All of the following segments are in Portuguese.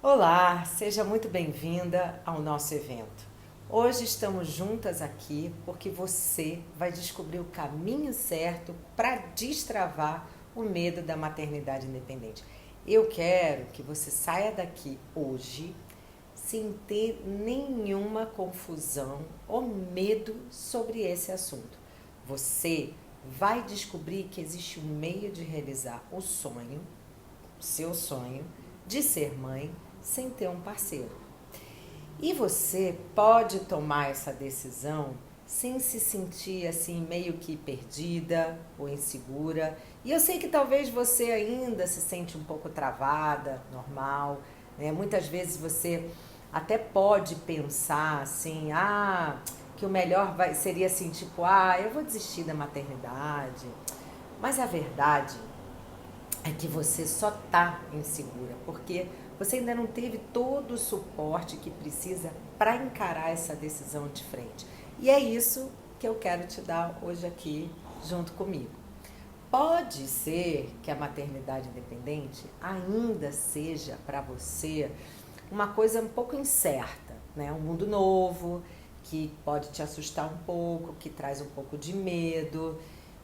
Olá, seja muito bem-vinda ao nosso evento. Hoje estamos juntas aqui porque você vai descobrir o caminho certo para destravar o medo da maternidade independente. Eu quero que você saia daqui hoje sem ter nenhuma confusão ou medo sobre esse assunto. Você vai descobrir que existe um meio de realizar o seu sonho de ser mãe sem ter um parceiro. E você pode tomar essa decisão sem se sentir assim meio que perdida ou insegura. E eu sei que talvez você ainda se sente um pouco travada, normal, né? Muitas vezes você até pode pensar assim, que o melhor seria assim, tipo, eu vou desistir da maternidade. Mas a verdade é que você só está insegura, porque você ainda não teve todo o suporte que precisa para encarar essa decisão de frente. E é isso que eu quero te dar hoje aqui junto comigo. Pode ser que a maternidade independente ainda seja para você uma coisa um pouco incerta, né? Um mundo novo que pode te assustar um pouco, que traz um pouco de medo.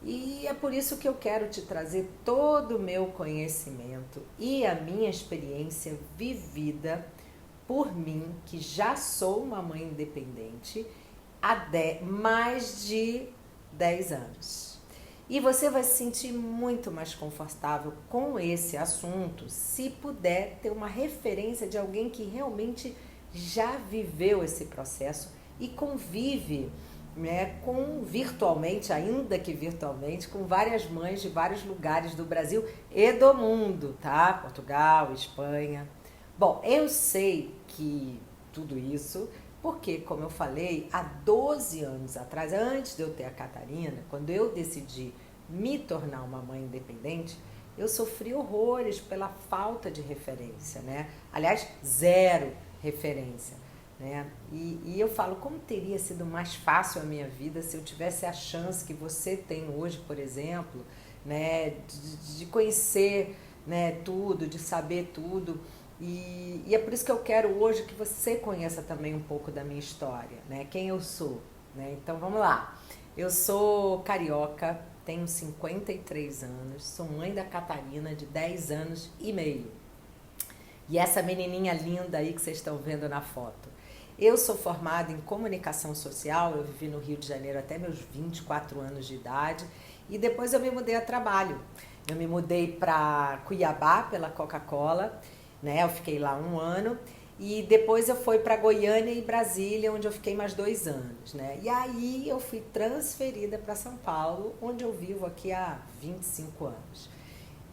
E é por isso que eu quero te trazer todo o meu conhecimento e a minha experiência vivida por mim, que já sou uma mãe independente há mais de 10 anos. E você vai se sentir muito mais confortável com esse assunto se puder ter uma referência de alguém que realmente já viveu esse processo e convive, né, com virtualmente, ainda que virtualmente, com várias mães de vários lugares do Brasil e do mundo, tá? Portugal, Espanha. Bom, eu sei que tudo isso porque, como eu falei, há 12 anos atrás, antes de eu ter a Catarina, quando eu decidi me tornar uma mãe independente, eu sofri horrores pela falta de referência, né? Aliás, zero referência, né? E eu falo, como teria sido mais fácil a minha vida se eu tivesse a chance que você tem hoje, por exemplo, né? De conhecer, né, tudo, de saber tudo. E é por isso que eu quero hoje que você conheça também um pouco da minha história, né? Quem eu sou, né? Então vamos lá. Eu sou carioca, tenho 53 anos, sou mãe da Catarina de 10 anos e meio. E essa menininha linda aí que vocês estão vendo na foto. Eu sou formada em comunicação social, eu vivi no Rio de Janeiro até meus 24 anos de idade e depois eu me mudei a trabalho. Eu me mudei para Cuiabá pela Coca-Cola, né? Eu fiquei lá um ano e depois eu fui para Goiânia e Brasília, onde eu fiquei mais 2 anos, né? E aí eu fui transferida para São Paulo, onde eu vivo aqui há 25 anos.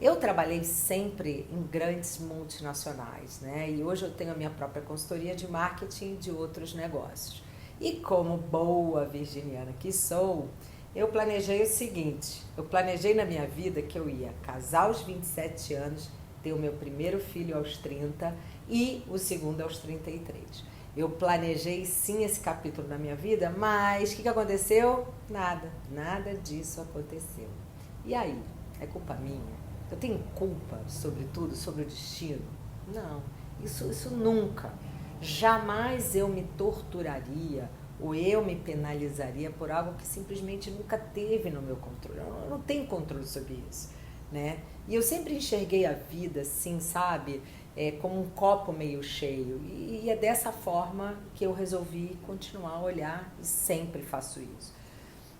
Eu trabalhei sempre em grandes multinacionais, né? E hoje eu tenho a minha própria consultoria de marketing e de outros negócios. E como boa virginiana que sou, eu planejei o seguinte: eu planejei na minha vida que eu ia casar aos 27 anos, ter o meu primeiro filho aos 30 e o segundo aos 33. Eu planejei sim esse capítulo na minha vida, mas o que aconteceu? Nada disso aconteceu. E aí? É culpa minha? Eu tenho culpa sobre tudo, sobre o destino? Não, isso nunca. Jamais eu me torturaria ou eu me penalizaria por algo que simplesmente nunca teve no meu controle. Eu não tenho controle sobre isso, né? E eu sempre enxerguei a vida assim, sabe? Como um copo meio cheio. E é dessa forma que eu resolvi continuar a olhar e sempre faço isso.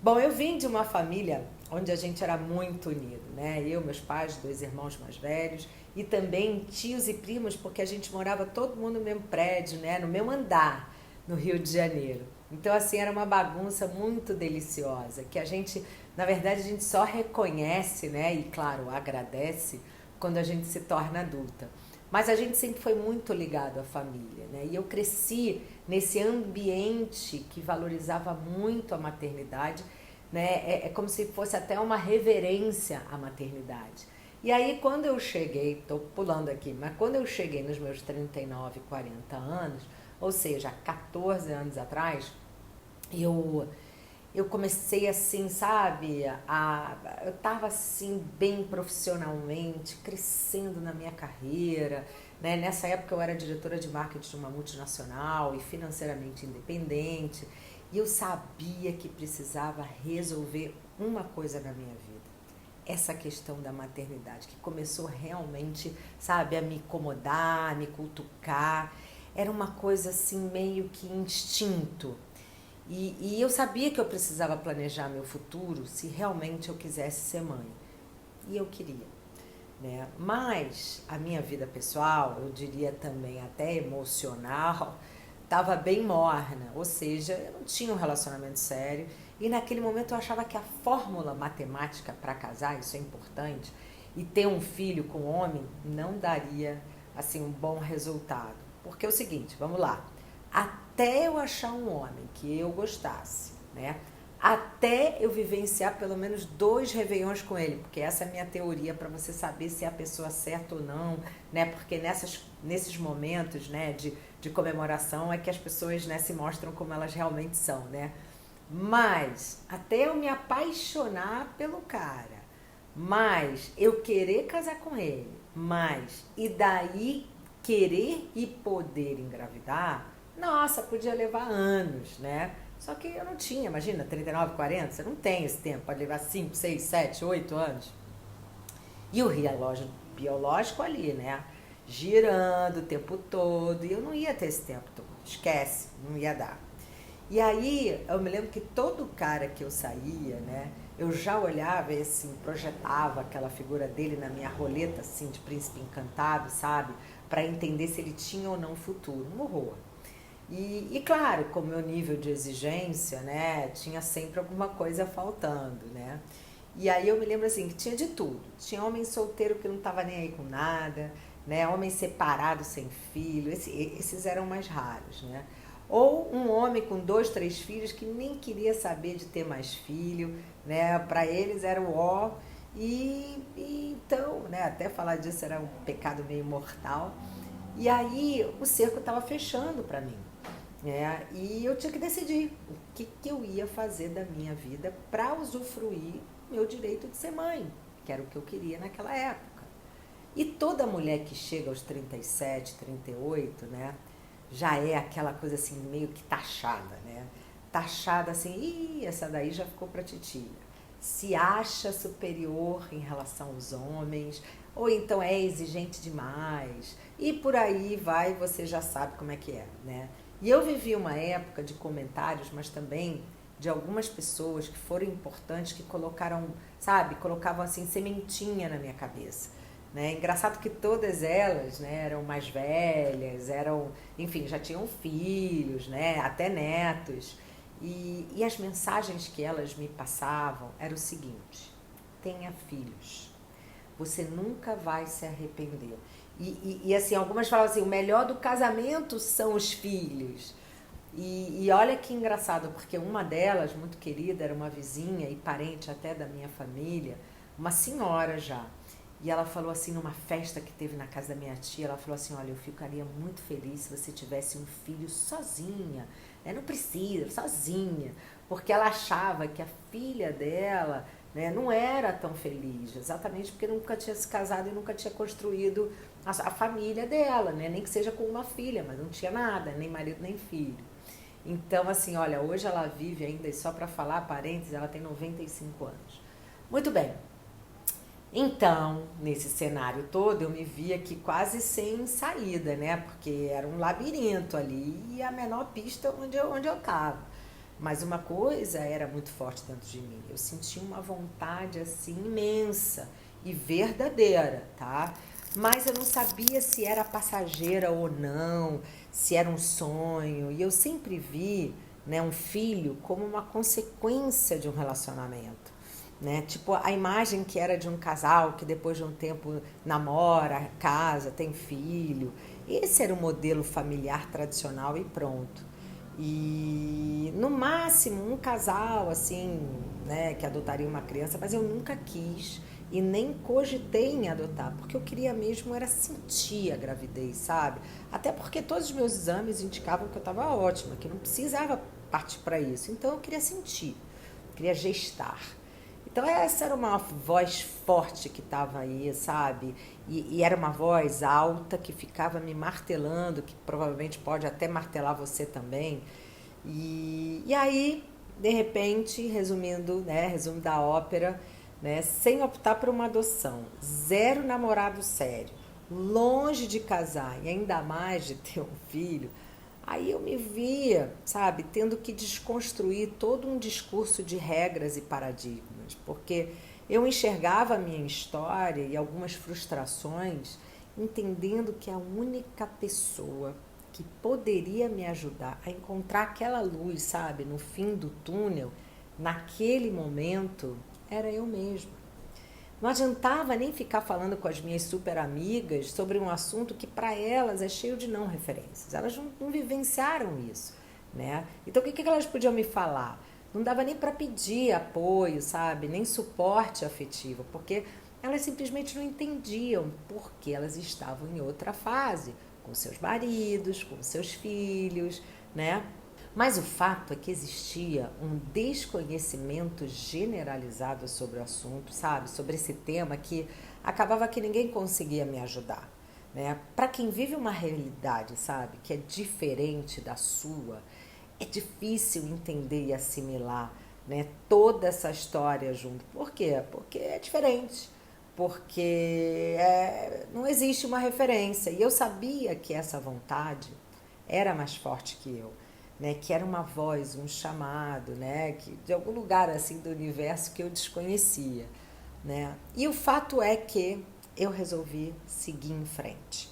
Bom, eu vim de uma família onde a gente era muito unido, né? Eu, meus pais, 2 irmãos mais velhos e também tios e primos, porque a gente morava todo mundo no mesmo prédio, né? No mesmo andar, no Rio de Janeiro. Então, assim, era uma bagunça muito deliciosa, que a gente, na verdade, a gente só reconhece, né? E, claro, agradece quando a gente se torna adulta. Mas a gente sempre foi muito ligado à família, né? E eu cresci nesse ambiente que valorizava muito a maternidade, né? É como se fosse até uma reverência à maternidade. E aí quando eu cheguei, estou pulando aqui, mas quando eu cheguei nos meus 39, 40 anos, ou seja, 14 anos atrás, eu eu comecei assim, sabe, eu estava assim bem profissionalmente, crescendo na minha carreira, né? Nessa época eu era diretora de marketing de uma multinacional e financeiramente independente, e eu sabia que precisava resolver uma coisa na minha vida. Essa questão da maternidade, que começou realmente, sabe, a me incomodar, a me cutucar. Era uma coisa assim, meio que instinto. E eu sabia que eu precisava planejar meu futuro se realmente eu quisesse ser mãe. E eu queria, né? Mas a minha vida pessoal, eu diria também até emocional, estava bem morna. Ou seja, eu não tinha um relacionamento sério. E naquele momento eu achava que a fórmula matemática para casar, isso é importante, e ter um filho com homem não daria assim um bom resultado. Porque é o seguinte, vamos lá. Até eu achar um homem que eu gostasse, né? Até eu vivenciar pelo menos 2 réveillões com ele, porque essa é a minha teoria para você saber se é a pessoa certa ou não, né? Porque nesses momentos, né, de comemoração é que as pessoas, né, se mostram como elas realmente são, né? Mas até eu me apaixonar pelo cara, mas eu querer casar com ele, mas e daí querer e poder engravidar, nossa, podia levar anos, né? Só que eu não tinha, imagina, 39, 40, você não tem esse tempo, pode levar 5, 6, 7, 8 anos. E o relógio biológico ali, né? Girando o tempo todo, e eu não ia ter esse tempo todo, esquece, não ia dar. E aí, eu me lembro que todo cara que eu saía, né, eu já olhava e assim, projetava aquela figura dele na minha roleta, assim, de príncipe encantado, sabe? Para entender se ele tinha ou não futuro. Um horror. E claro, com o meu nível de exigência, né, tinha sempre alguma coisa faltando, né? E aí eu me lembro assim, que tinha de tudo. Tinha homem solteiro que não estava nem aí com nada, né? Homem separado sem filho, esses eram mais raros, né? Ou um homem com 2, 3 filhos que nem queria saber de ter mais filho, né? Para eles era o ó. E então, né? Até falar disso era um pecado meio mortal. E aí o cerco estava fechando para mim, né? E eu tinha que decidir o que eu ia fazer da minha vida para usufruir meu direito de ser mãe, que era o que eu queria naquela época. E toda mulher que chega aos 37, 38, né? Já é aquela coisa assim, meio que taxada, né? Taxada assim, ih, essa daí já ficou pra titia. Se acha superior em relação aos homens, ou então é exigente demais. E por aí vai, você já sabe como é que é, né? E eu vivi uma época de comentários, mas também de algumas pessoas que foram importantes, que colocaram, sabe, colocavam assim, sementinha na minha cabeça. Né? Engraçado que todas elas, né, eram mais velhas, enfim, já tinham filhos, né, até netos. E as mensagens que elas me passavam eram o seguinte: tenha filhos, você nunca vai se arrepender. E assim, algumas falavam assim, o melhor do casamento são os filhos. E olha que engraçado, porque uma delas, muito querida, era uma vizinha e parente até da minha família, uma senhora já. E ela falou assim, numa festa que teve na casa da minha tia, ela falou assim, olha, eu ficaria muito feliz se você tivesse um filho sozinha, né? Não precisa, sozinha, porque ela achava que a filha dela, né, não era tão feliz, exatamente porque nunca tinha se casado e nunca tinha construído a família dela, né? Nem que seja com uma filha, mas não tinha nada, nem marido nem filho. Então, assim, olha, hoje ela vive ainda, e só para falar, parênteses, ela tem 95 anos. Muito bem. Então, nesse cenário todo, eu me via aqui quase sem saída, né? Porque era um labirinto ali e a menor pista onde eu estava. Mas uma coisa era muito forte dentro de mim. Eu sentia uma vontade, assim, imensa e verdadeira, tá? Mas eu não sabia se era passageira ou não, se era um sonho. E eu sempre vi, né, um filho como uma consequência de um relacionamento. Né? Tipo a imagem que era de um casal que depois de um tempo namora, casa, tem filho. Esse era o modelo familiar tradicional e pronto. E no máximo um casal assim, né, que adotaria uma criança, mas eu nunca quis e nem cogitei em adotar, porque eu queria mesmo era sentir a gravidez, sabe? Até porque todos os meus exames indicavam que eu estava ótima, que não precisava partir para isso. Então eu queria sentir, queria gestar. Então essa era uma voz forte que estava aí, sabe? E era uma voz alta que ficava me martelando, que provavelmente pode até martelar você também. E aí, de repente, resumindo, né, resumo da ópera, né, sem optar por uma adoção, zero namorado sério, longe de casar e ainda mais de ter um filho, aí eu me via, sabe, tendo que desconstruir todo um discurso de regras e paradigmas, porque eu enxergava a minha história e algumas frustrações, entendendo que a única pessoa que poderia me ajudar a encontrar aquela luz, sabe, no fim do túnel, naquele momento, era eu mesma. Não adiantava nem ficar falando com as minhas super amigas sobre um assunto que para elas é cheio de não referências. Elas não vivenciaram isso, né? Então o que elas podiam me falar? Não dava nem para pedir apoio, sabe? Nem suporte afetivo, porque elas simplesmente não entendiam porque elas estavam em outra fase, com seus maridos, com seus filhos, né? Mas o fato é que existia um desconhecimento generalizado sobre o assunto, sabe? Sobre esse tema que acabava que ninguém conseguia me ajudar, né? Para quem vive uma realidade, sabe, que é diferente da sua, é difícil entender e assimilar, né, toda essa história junto. Por quê? Porque é diferente. Porque não existe uma referência. E eu sabia que essa vontade era mais forte que eu. Né, que era uma voz, um chamado, né, que, de algum lugar assim do universo que eu desconhecia. Né? E o fato é que eu resolvi seguir em frente.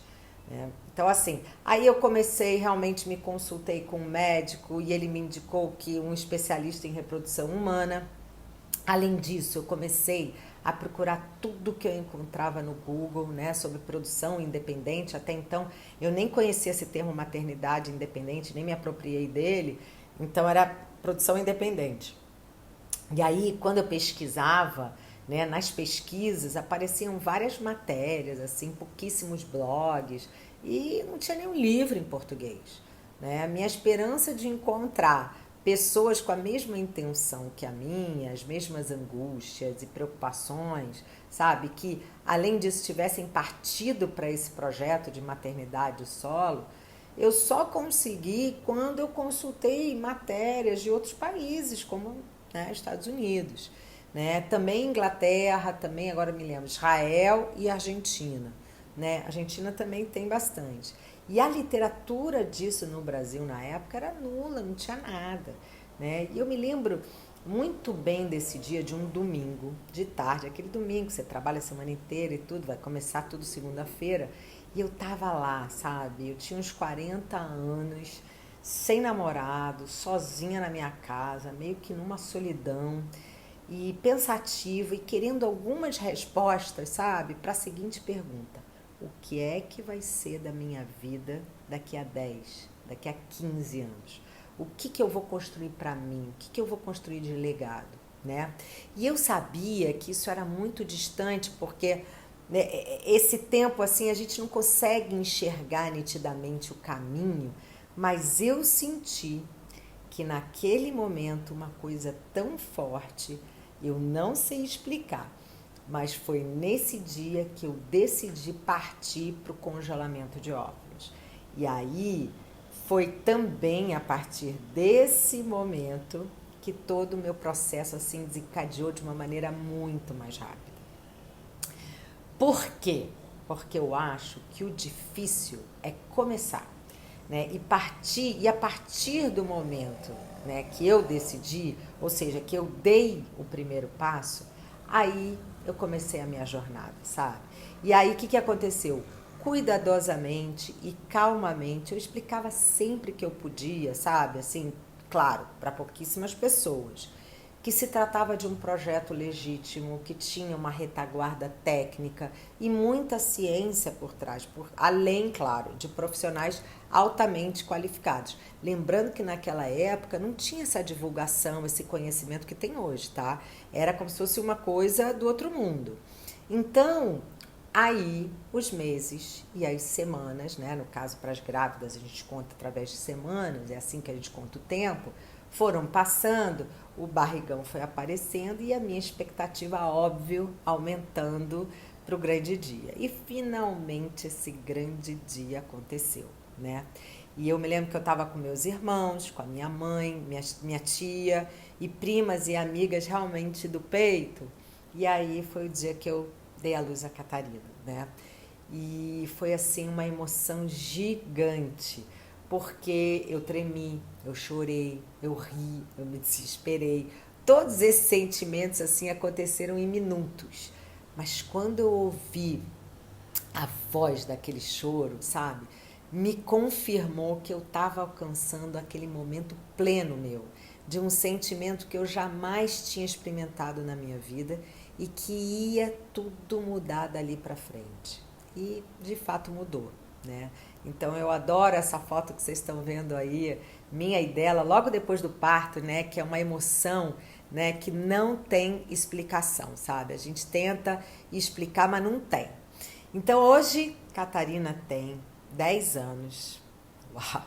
Né? Então, assim, aí eu comecei, realmente me consultei com um médico e ele me indicou que um especialista em reprodução humana. Além disso, eu comecei a procurar tudo que eu encontrava no Google, né, sobre produção independente. Até então, eu nem conhecia esse termo maternidade independente, nem me apropriei dele. Então, era produção independente. E aí, quando eu pesquisava, né, nas pesquisas apareciam várias matérias, assim, pouquíssimos blogs, e não tinha nenhum livro em português. Né? A minha esperança de encontrar pessoas com a mesma intenção que a minha, as mesmas angústias e preocupações, sabe? Que, além disso, tivessem partido para esse projeto de maternidade solo, eu só consegui quando eu consultei matérias de outros países, como, né, Estados Unidos, né? Também Inglaterra, também agora me lembro, Israel e Argentina. Né? A Argentina também tem bastante. E a literatura disso no Brasil na época era nula, não tinha nada. Né? E eu me lembro muito bem desse dia, de um domingo, de tarde, aquele domingo que você trabalha a semana inteira e tudo, vai começar tudo segunda-feira. E eu tava lá, sabe? Eu tinha uns 40 anos, sem namorado, sozinha na minha casa, meio que numa solidão, e pensativa e querendo algumas respostas, sabe? Para a seguinte pergunta: o que é que vai ser da minha vida daqui a 10, daqui a 15 anos? O que eu vou construir para mim? O que eu vou construir de legado? Né? E eu sabia que isso era muito distante, porque, né, esse tempo assim a gente não consegue enxergar nitidamente o caminho, mas eu senti que naquele momento uma coisa tão forte, eu não sei explicar, mas foi nesse dia que eu decidi partir para o congelamento de óvulos. E aí foi também a partir desse momento que todo o meu processo assim desencadeou de uma maneira muito mais rápida. Por quê? Porque eu acho que o difícil é começar, né? E a partir do momento, né, que eu decidi, ou seja, que eu dei o primeiro passo, aí eu comecei a minha jornada, sabe? E aí o que aconteceu? Cuidadosamente e calmamente, eu explicava sempre que eu podia, sabe? Assim, claro, para pouquíssimas pessoas, que se tratava de um projeto legítimo, que tinha uma retaguarda técnica e muita ciência por trás, além, claro, de profissionais altamente qualificados. Lembrando que naquela época não tinha essa divulgação, esse conhecimento que tem hoje, tá? Era como se fosse uma coisa do outro mundo. Então, aí os meses e as semanas, né? No caso, para as grávidas, a gente conta através de semanas, é assim que a gente conta o tempo. Foram passando, o barrigão foi aparecendo e a minha expectativa, óbvio, aumentando para o grande dia. E finalmente esse grande dia aconteceu, né? E eu me lembro que eu estava com meus irmãos, com a minha mãe, minha tia e primas e amigas realmente do peito. E aí foi o dia que eu dei à luz a Catarina, né? E foi assim uma emoção gigante, porque eu tremi, eu chorei, eu ri, eu me desesperei. Todos esses sentimentos assim aconteceram em minutos. Mas quando eu ouvi a voz daquele choro, sabe? Me confirmou que eu estava alcançando aquele momento pleno meu, de um sentimento que eu jamais tinha experimentado na minha vida e que ia tudo mudar dali para frente. E de fato mudou, né? Então eu adoro essa foto que vocês estão vendo aí, minha e dela, logo depois do parto, né? Que é uma emoção, né? Que não tem explicação, sabe? A gente tenta explicar, mas não tem. Então hoje, Catarina tem 10 anos. Uau,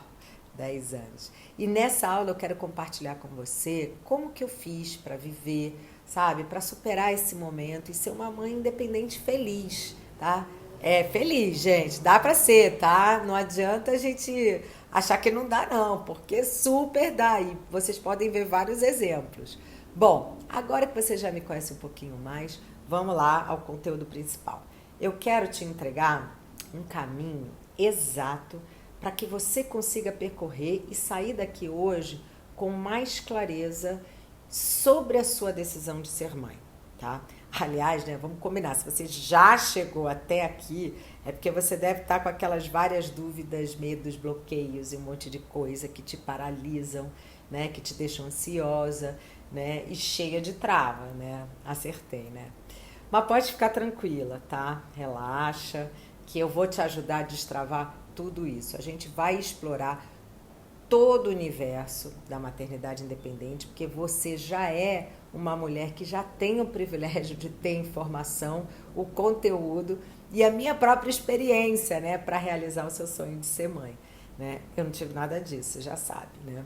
10 anos. E nessa aula eu quero compartilhar com você como que eu fiz para viver, sabe? Para superar esse momento e ser uma mãe independente feliz, tá? É, feliz, gente. Dá para ser, tá? Não adianta a gente achar que não dá, não, porque super dá. E vocês podem ver vários exemplos. Bom, agora que você já me conhece um pouquinho mais, vamos lá ao conteúdo principal. Eu quero te entregar um caminho exato para que você consiga percorrer e sair daqui hoje com mais clareza sobre a sua decisão de ser mãe, tá? Aliás, né, vamos combinar, se você já chegou até aqui, é porque você deve estar com aquelas várias dúvidas, medos, bloqueios e um monte de coisa que te paralisam, né, que te deixam ansiosa, né, e cheia de trava, né? Acertei, né? Mas pode ficar tranquila, tá? Relaxa, que eu vou te ajudar a destravar tudo isso. A gente vai explorar todo o universo da maternidade independente, porque você já é uma mulher que já tem o privilégio de ter informação, o conteúdo e a minha própria experiência, né, para realizar o seu sonho de ser mãe, né? Eu não tive nada disso, já sabe, né?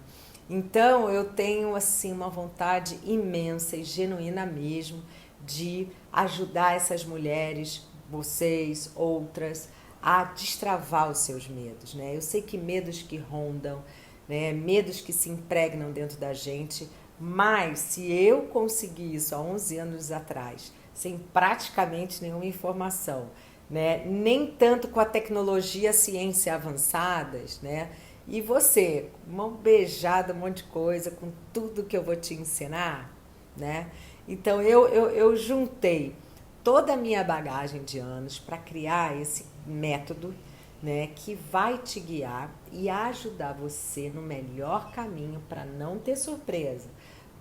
Então, eu tenho assim uma vontade imensa e genuína mesmo de ajudar essas mulheres, vocês, outras, a destravar os seus medos, né? Eu sei que medos que rondam, né? Medos que se impregnam dentro da gente, mas se eu consegui isso há 11 anos atrás, sem praticamente nenhuma informação, né? Nem tanto com a tecnologia, a ciência avançadas, né? E você, mão beijada, um monte de coisa, com tudo que eu vou te ensinar, né? Então eu juntei toda a minha bagagem de anos para criar esse método, né, que vai te guiar e ajudar você no melhor caminho para não ter surpresa,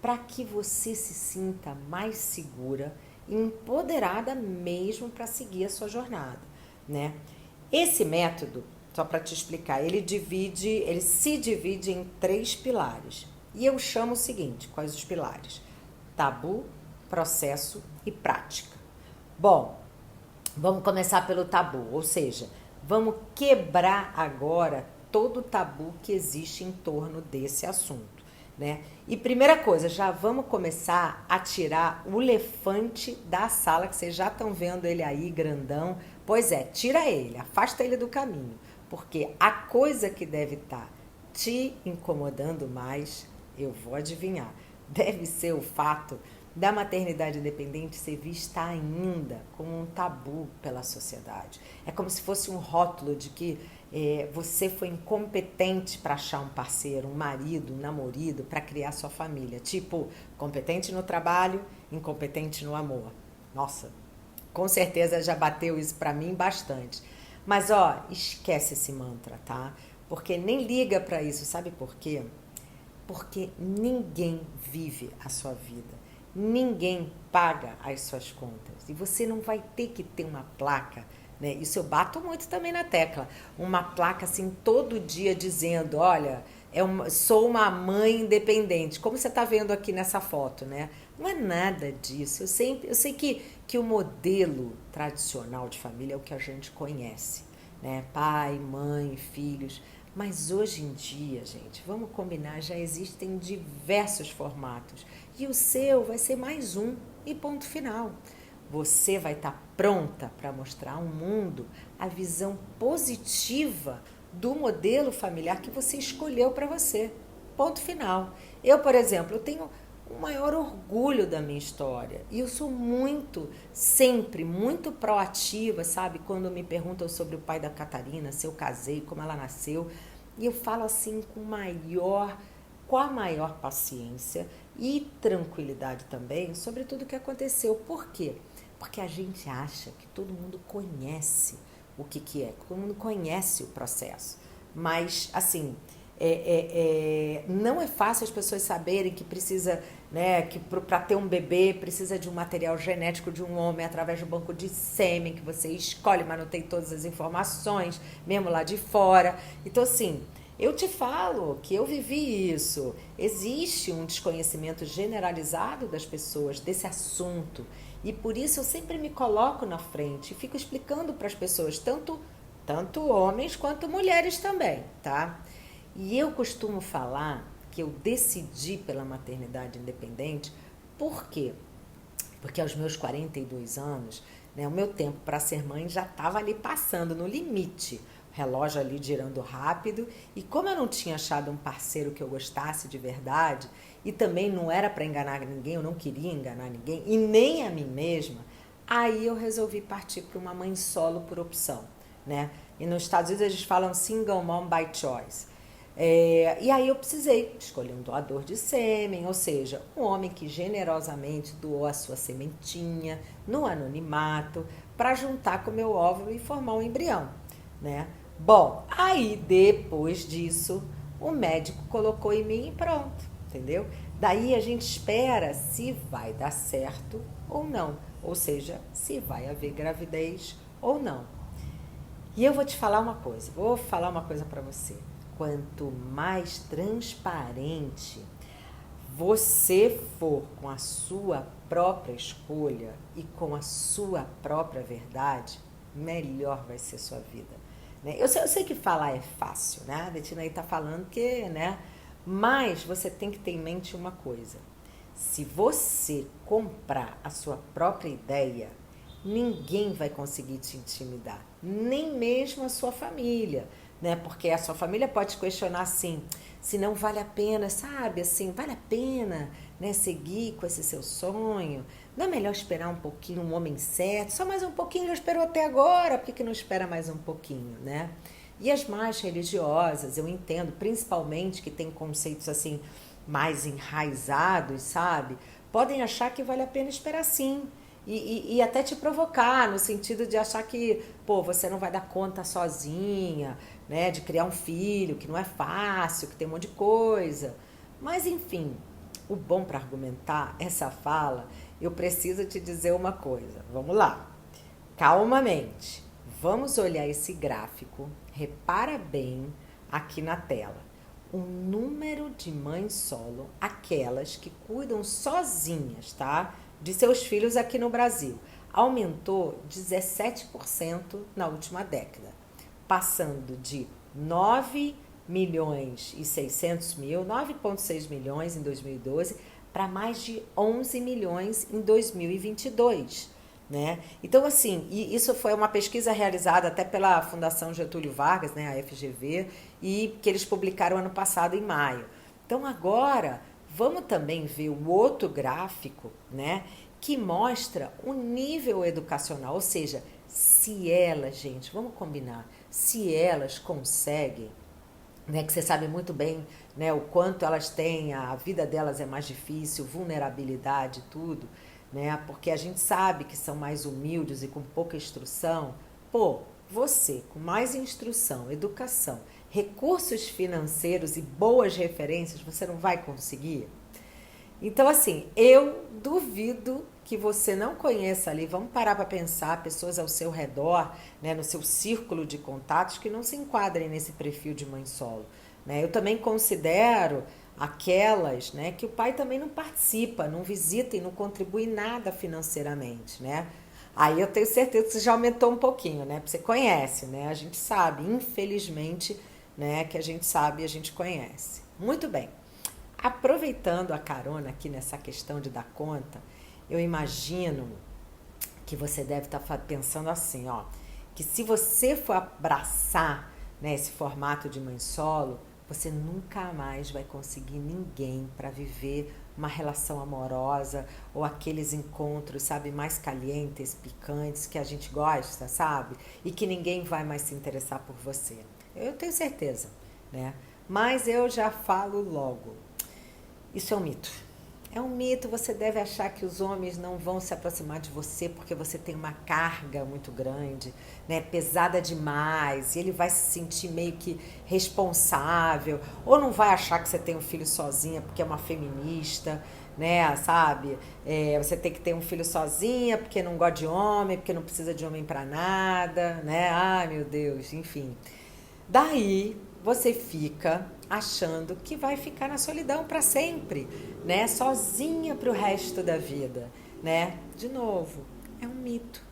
para que você se sinta mais segura e empoderada mesmo para seguir a sua jornada, né? Esse método, só para te explicar, ele se divide em 3 pilares. E eu chamo o seguinte, quais os pilares? Tabu, processo e prática. Bom, vamos começar pelo tabu, ou seja, vamos quebrar agora todo o tabu que existe em torno desse assunto, né? E primeira coisa, já vamos começar a tirar o elefante da sala, que vocês já estão vendo ele aí grandão. Pois é, tira ele, afasta ele do caminho, porque a coisa que deve estar te incomodando mais, eu vou adivinhar, deve ser o fato da maternidade independente ser vista ainda como um tabu pela sociedade. É como se fosse um rótulo de que você foi incompetente para achar um parceiro, um marido, um namorado, para criar sua família. Tipo, competente no trabalho, incompetente no amor. Nossa, com certeza já bateu isso para mim bastante. Mas, ó, esquece esse mantra, tá? Porque nem liga para isso, sabe por quê? Porque ninguém vive a sua vida. Ninguém paga as suas contas. E você não vai ter que ter uma placa, né? Isso eu bato muito também na tecla. Uma placa assim todo dia dizendo, olha, sou uma mãe independente. Como você está vendo aqui nessa foto, né? Não é nada disso. Eu sei que o modelo tradicional de família é o que a gente conhece, né? Pai, mãe, filhos. Mas hoje em dia, gente, vamos combinar, já existem diversos formatos. E o seu vai ser mais um e ponto final. Você vai estar pronta para mostrar ao mundo a visão positiva do modelo familiar que você escolheu para você. Ponto final. Eu, por exemplo, eu tenho o maior orgulho da minha história. E eu sou sempre muito proativa, sabe? Quando me perguntam sobre o pai da Catarina, se eu casei, como ela nasceu. E eu falo assim com a maior paciência e tranquilidade também sobre tudo o que aconteceu. Por quê? Porque a gente acha que todo mundo conhece o que é, todo mundo conhece o processo. Mas, assim, não é fácil as pessoas saberem que precisa, né, que para ter um bebê precisa de um material genético de um homem através do banco de sêmen que você escolhe, mas não tem todas as informações, mesmo lá de fora. Então, assim, eu te falo que eu vivi isso. Existe um desconhecimento generalizado das pessoas desse assunto. E por isso eu sempre me coloco na frente e fico explicando para as pessoas, tanto homens quanto mulheres também, tá? E eu costumo falar que eu decidi pela maternidade independente. Por quê? Porque aos meus 42 anos, né, o meu tempo para ser mãe já estava ali passando no limite. O relógio ali girando rápido. E como eu não tinha achado um parceiro que eu gostasse de verdade, e também não era para enganar ninguém, eu não queria enganar ninguém, e nem a mim mesma, aí eu resolvi partir para uma mãe solo por opção, né? E nos Estados Unidos eles falam single mom by choice. E aí eu precisei escolher um doador de sêmen, ou seja, um homem que generosamente doou a sua sementinha no anonimato para juntar com o meu óvulo e formar um embrião, né? Bom, aí depois disso o médico colocou em mim e pronto, entendeu? Daí a gente espera se vai dar certo ou não, ou seja, se vai haver gravidez ou não. E eu vou te falar uma coisa, para você. Quanto mais transparente você for com a sua própria escolha e com a sua própria verdade, melhor vai ser sua vida. Né? Eu sei que falar é fácil, né? A Betina aí tá falando que, né? Mas você tem que ter em mente uma coisa. Se você comprar a sua própria ideia, ninguém vai conseguir te intimidar, nem mesmo a sua família. Né? Porque a sua família pode te questionar assim, se não vale a pena, sabe, assim, vale a pena, né, seguir com esse seu sonho? Não é melhor esperar um pouquinho um homem certo? Só mais um pouquinho, já esperou até agora, por que não espera mais um pouquinho, né? E as mais religiosas, eu entendo, principalmente que tem conceitos assim mais enraizados, sabe? Podem achar que vale a pena esperar sim. E até te provocar, no sentido de achar que, pô, você não vai dar conta sozinha, né, de criar um filho, que não é fácil, que tem um monte de coisa. Mas, enfim, o bom para argumentar essa fala, eu preciso te dizer uma coisa. Vamos lá, calmamente. Vamos olhar esse gráfico, repara bem aqui na tela. O número de mães solo, aquelas que cuidam sozinhas, tá? De seus filhos aqui no Brasil, aumentou 17% na última década, passando de 9,6 milhões em 2012 para mais de 11 milhões em 2022. Né? Então, assim, isso foi uma pesquisa realizada até pela Fundação Getúlio Vargas, né, a FGV, e que eles publicaram ano passado, em maio. Então, agora, vamos também ver o outro gráfico, né, que mostra o nível educacional, ou seja, se elas, gente, vamos combinar, se elas conseguem, né, que você sabe muito bem, né, o quanto elas têm, a vida delas é mais difícil, vulnerabilidade, tudo, né, porque a gente sabe que são mais humildes e com pouca instrução. Pô, você com mais instrução, educação, recursos financeiros e boas referências, você não vai conseguir? Então, assim, eu duvido que você não conheça ali, vamos parar para pensar, pessoas ao seu redor, né, no seu círculo de contatos que não se enquadrem nesse perfil de mãe solo. Né? Eu também considero aquelas, né, que o pai também não participa, não visita e não contribui nada financeiramente, né? Aí eu tenho certeza que você já aumentou um pouquinho, né? Porque você conhece, né? A gente sabe, infelizmente, né, que a gente sabe e a gente conhece. Muito bem. Aproveitando a carona aqui nessa questão de dar conta, eu imagino que você deve estar pensando assim, ó, que se você for abraçar, né, esse formato de mãe solo, você nunca mais vai conseguir ninguém para viver uma relação amorosa ou aqueles encontros, sabe, mais calientes, picantes, que a gente gosta, sabe? E que ninguém vai mais se interessar por você. Eu tenho certeza, né? Mas eu já falo logo. Isso é um mito. É um mito, você deve achar que os homens não vão se aproximar de você porque você tem uma carga muito grande, né, pesada demais, e ele vai se sentir meio que responsável, ou não vai achar que você tem um filho sozinha porque é uma feminista, né, sabe? Você tem que ter um filho sozinha porque não gosta de homem, porque não precisa de homem pra nada, né? Ai, meu Deus, enfim. Daí você fica achando que vai ficar na solidão para sempre, né? Sozinha para o resto da vida, né? De novo, é um mito.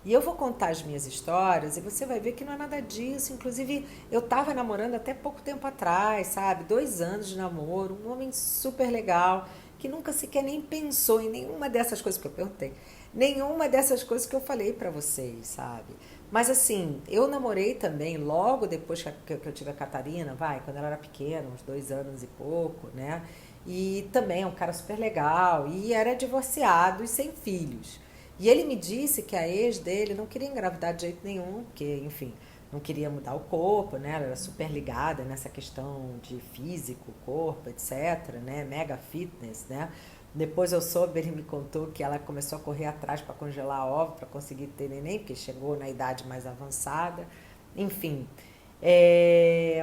E eu vou contar as minhas histórias e você vai ver que não é nada disso. Inclusive, eu estava namorando até pouco tempo atrás, sabe? 2 anos de namoro, um homem super legal, que nunca sequer nem pensou em nenhuma dessas coisas que eu perguntei. Nenhuma dessas coisas que eu falei para vocês, sabe? Mas assim, eu namorei também logo depois que eu tive a Catarina, quando ela era pequena, uns 2 anos e pouco, né? E também é um cara super legal, e era divorciado e sem filhos. E ele me disse que a ex dele não queria engravidar de jeito nenhum, porque, enfim, não queria mudar o corpo, né? Ela era super ligada nessa questão de físico, corpo, etc, né? Mega fitness, né? Depois eu soube, ele me contou que ela começou a correr atrás para congelar ovo, para conseguir ter neném, porque chegou na idade mais avançada. Enfim,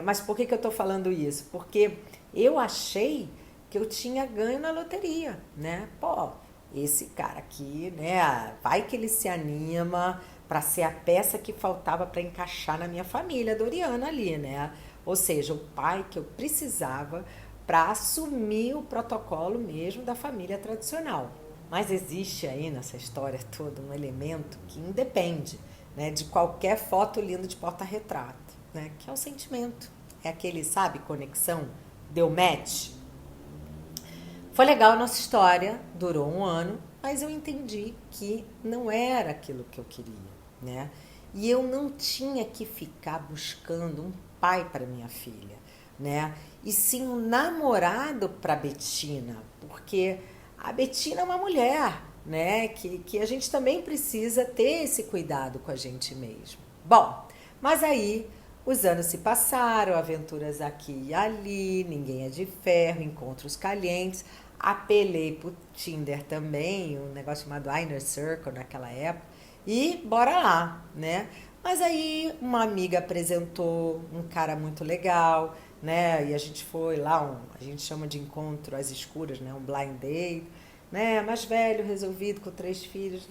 mas por que eu estou falando isso? Porque eu achei que eu tinha ganho na loteria, né? Pô, esse cara aqui, né? Vai que ele se anima para ser a peça que faltava para encaixar na minha família Doriana ali, né? Ou seja, o pai que eu precisava para assumir o protocolo mesmo da família tradicional. Mas existe aí nessa história toda um elemento que independe, né, de qualquer foto linda de porta-retrato, né, que é o sentimento. É aquele, sabe, conexão, deu match. Foi legal a nossa história, durou 1 ano, mas eu entendi que não era aquilo que eu queria, né? E eu não tinha que ficar buscando um pai para minha filha, né? E sim um namorado para Betina, porque a Betina é uma mulher, né? Que a gente também precisa ter esse cuidado com a gente mesmo. Bom, mas aí os anos se passaram, aventuras aqui e ali, ninguém é de ferro, encontros calientes. Apelei pro Tinder também, um negócio chamado Inner Circle naquela época, e bora lá, né? Mas aí uma amiga apresentou um cara muito legal, né? E a gente foi lá, a gente chama de encontro às escuras, né? Um blind date, né? Mais velho, resolvido, com 3 filhos,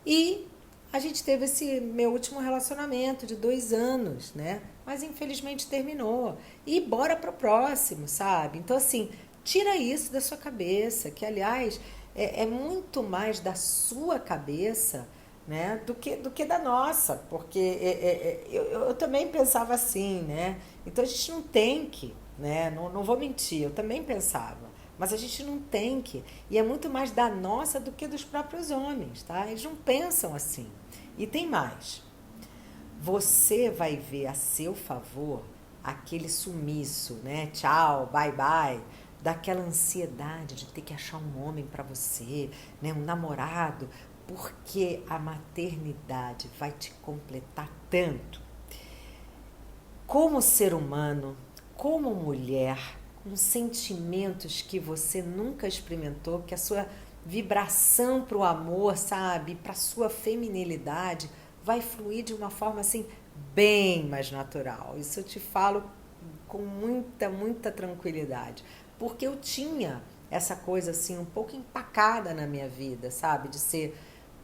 e a gente teve esse meu último relacionamento de 2 anos, né? Mas infelizmente terminou. E bora pro próximo, sabe? Então assim, tira isso da sua cabeça, que aliás é muito mais da sua cabeça, né, do que da nossa, porque eu também pensava assim, né? Então a gente não tem que, né? Não vou mentir, eu também pensava, mas a gente não tem que, e é muito mais da nossa do que dos próprios homens, tá? Eles não pensam assim. E tem mais. Você vai ver a seu favor aquele sumiço, né? Tchau, bye bye, daquela ansiedade de ter que achar um homem para você, né? Um namorado, porque a maternidade vai te completar tanto. Como ser humano, como mulher, com sentimentos que você nunca experimentou, que a sua vibração para o amor, sabe, para a sua feminilidade vai fluir de uma forma assim bem mais natural. Isso eu te falo com muita tranquilidade, porque eu tinha essa coisa assim um pouco empacada na minha vida, sabe, de ser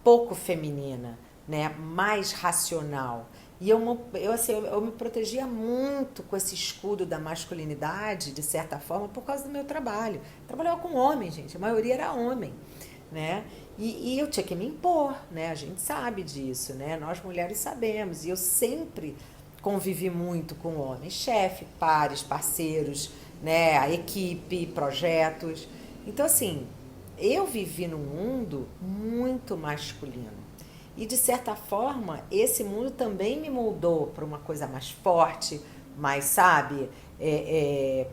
pouco feminina, né, mais racional. E eu me protegia muito com esse escudo da masculinidade, de certa forma, por causa do meu trabalho. Eu trabalhava com homem, gente, a maioria era homem, né? E eu tinha que me impor, né? A gente sabe disso, né? Nós mulheres sabemos. E eu sempre convivi muito com homens, chefe, pares, parceiros, né, a equipe, projetos. Então, assim, eu vivi num mundo muito masculino. E, de certa forma, esse mundo também me moldou para uma coisa mais forte, mais, sabe,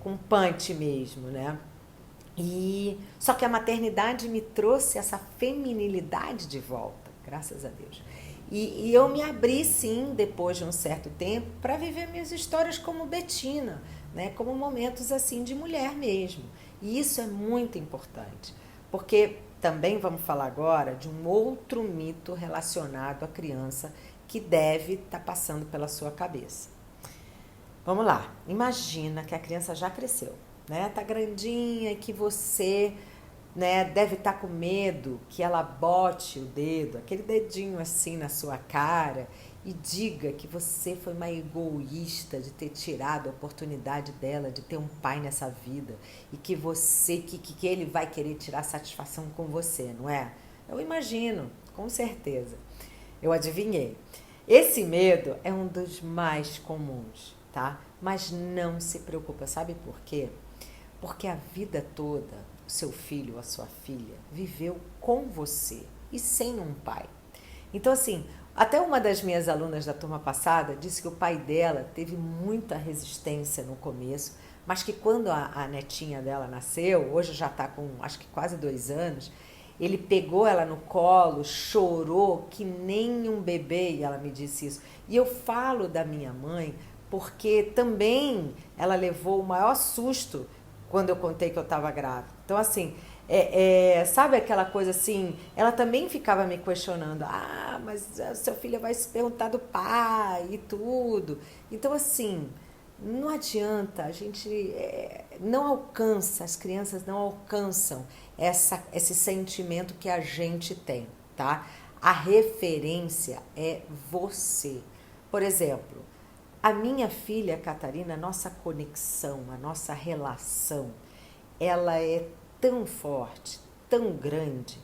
com punch mesmo, né? Só que a maternidade me trouxe essa feminilidade de volta, graças a Deus. E eu me abri, sim, depois de um certo tempo, para viver minhas histórias como Betina, né? Como momentos assim de mulher mesmo. E isso é muito importante, porque também vamos falar agora de um outro mito relacionado à criança que deve estar passando pela sua cabeça. Vamos lá, imagina que a criança já cresceu, né? Tá grandinha e que você, né, deve estar com medo que ela bote o dedo, aquele dedinho assim na sua cara e diga que você foi uma egoísta de ter tirado a oportunidade dela de ter um pai nessa vida e que você, que ele vai querer tirar satisfação com você, não é? Eu imagino, com certeza. Eu adivinhei. Esse medo é um dos mais comuns, tá? Mas não se preocupa, sabe por quê? Porque a vida toda, o seu filho ou a sua filha viveu com você e sem um pai. Então, assim, até uma das minhas alunas da turma passada disse que o pai dela teve muita resistência no começo, mas que quando a netinha dela nasceu, hoje já está com acho que quase 2 anos, ele pegou ela no colo, chorou que nem um bebê, e ela me disse isso. E eu falo da minha mãe porque também ela levou o maior susto quando eu contei que eu estava grávida. Então, assim, sabe aquela coisa assim, ela também ficava me questionando, mas a sua filha vai se perguntar do pai e tudo. Então, assim, não adianta, a gente não alcança, as crianças não alcançam esse sentimento que a gente tem, tá? A referência é você. Por exemplo, a minha filha Catarina, a nossa conexão, a nossa relação, ela é tão forte, tão grande,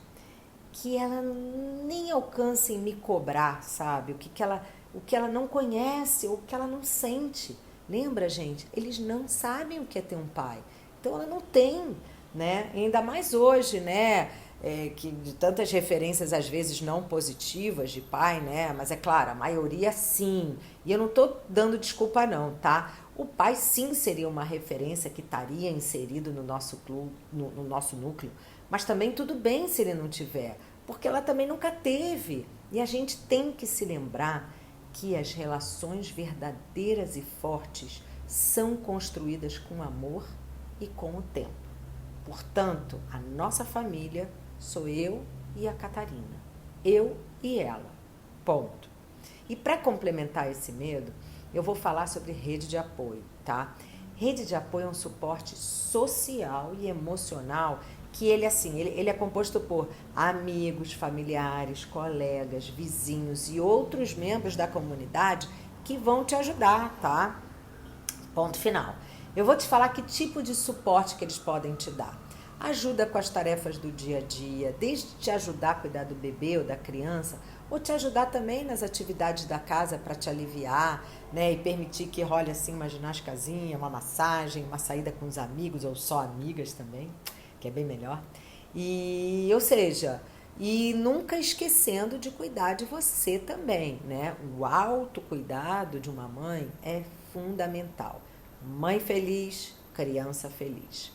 que ela nem alcança em me cobrar, sabe? O que ela não conhece ou o que ela não sente. Lembra, gente? Eles não sabem o que é ter um pai. Então ela não tem, né? Ainda mais hoje, né? Que de tantas referências às vezes não positivas de pai, né? Mas é claro, a maioria sim. E eu não tô dando desculpa não, tá? O pai sim seria uma referência que estaria inserido no nosso clube, no nosso núcleo, mas também tudo bem se ele não tiver, porque ela também nunca teve. E a gente tem que se lembrar que as relações verdadeiras e fortes são construídas com amor e com o tempo. Portanto, a nossa família sou eu e a Catarina. Eu e ela. Ponto. E para complementar esse medo, eu vou falar sobre rede de apoio, tá? Rede de apoio é um suporte social e emocional que ele é composto por amigos, familiares, colegas, vizinhos e outros membros da comunidade que vão te ajudar, tá? Ponto final. Eu vou te falar que tipo de suporte que eles podem te dar. Ajuda com as tarefas do dia a dia, desde te ajudar a cuidar do bebê ou da criança, ou te ajudar também nas atividades da casa para te aliviar, né? E permitir que role assim uma ginástica, uma massagem, uma saída com os amigos ou só amigas também, que é bem melhor. Ou seja, e nunca esquecendo de cuidar de você também, né? O autocuidado de uma mãe é fundamental. Mãe feliz, criança feliz.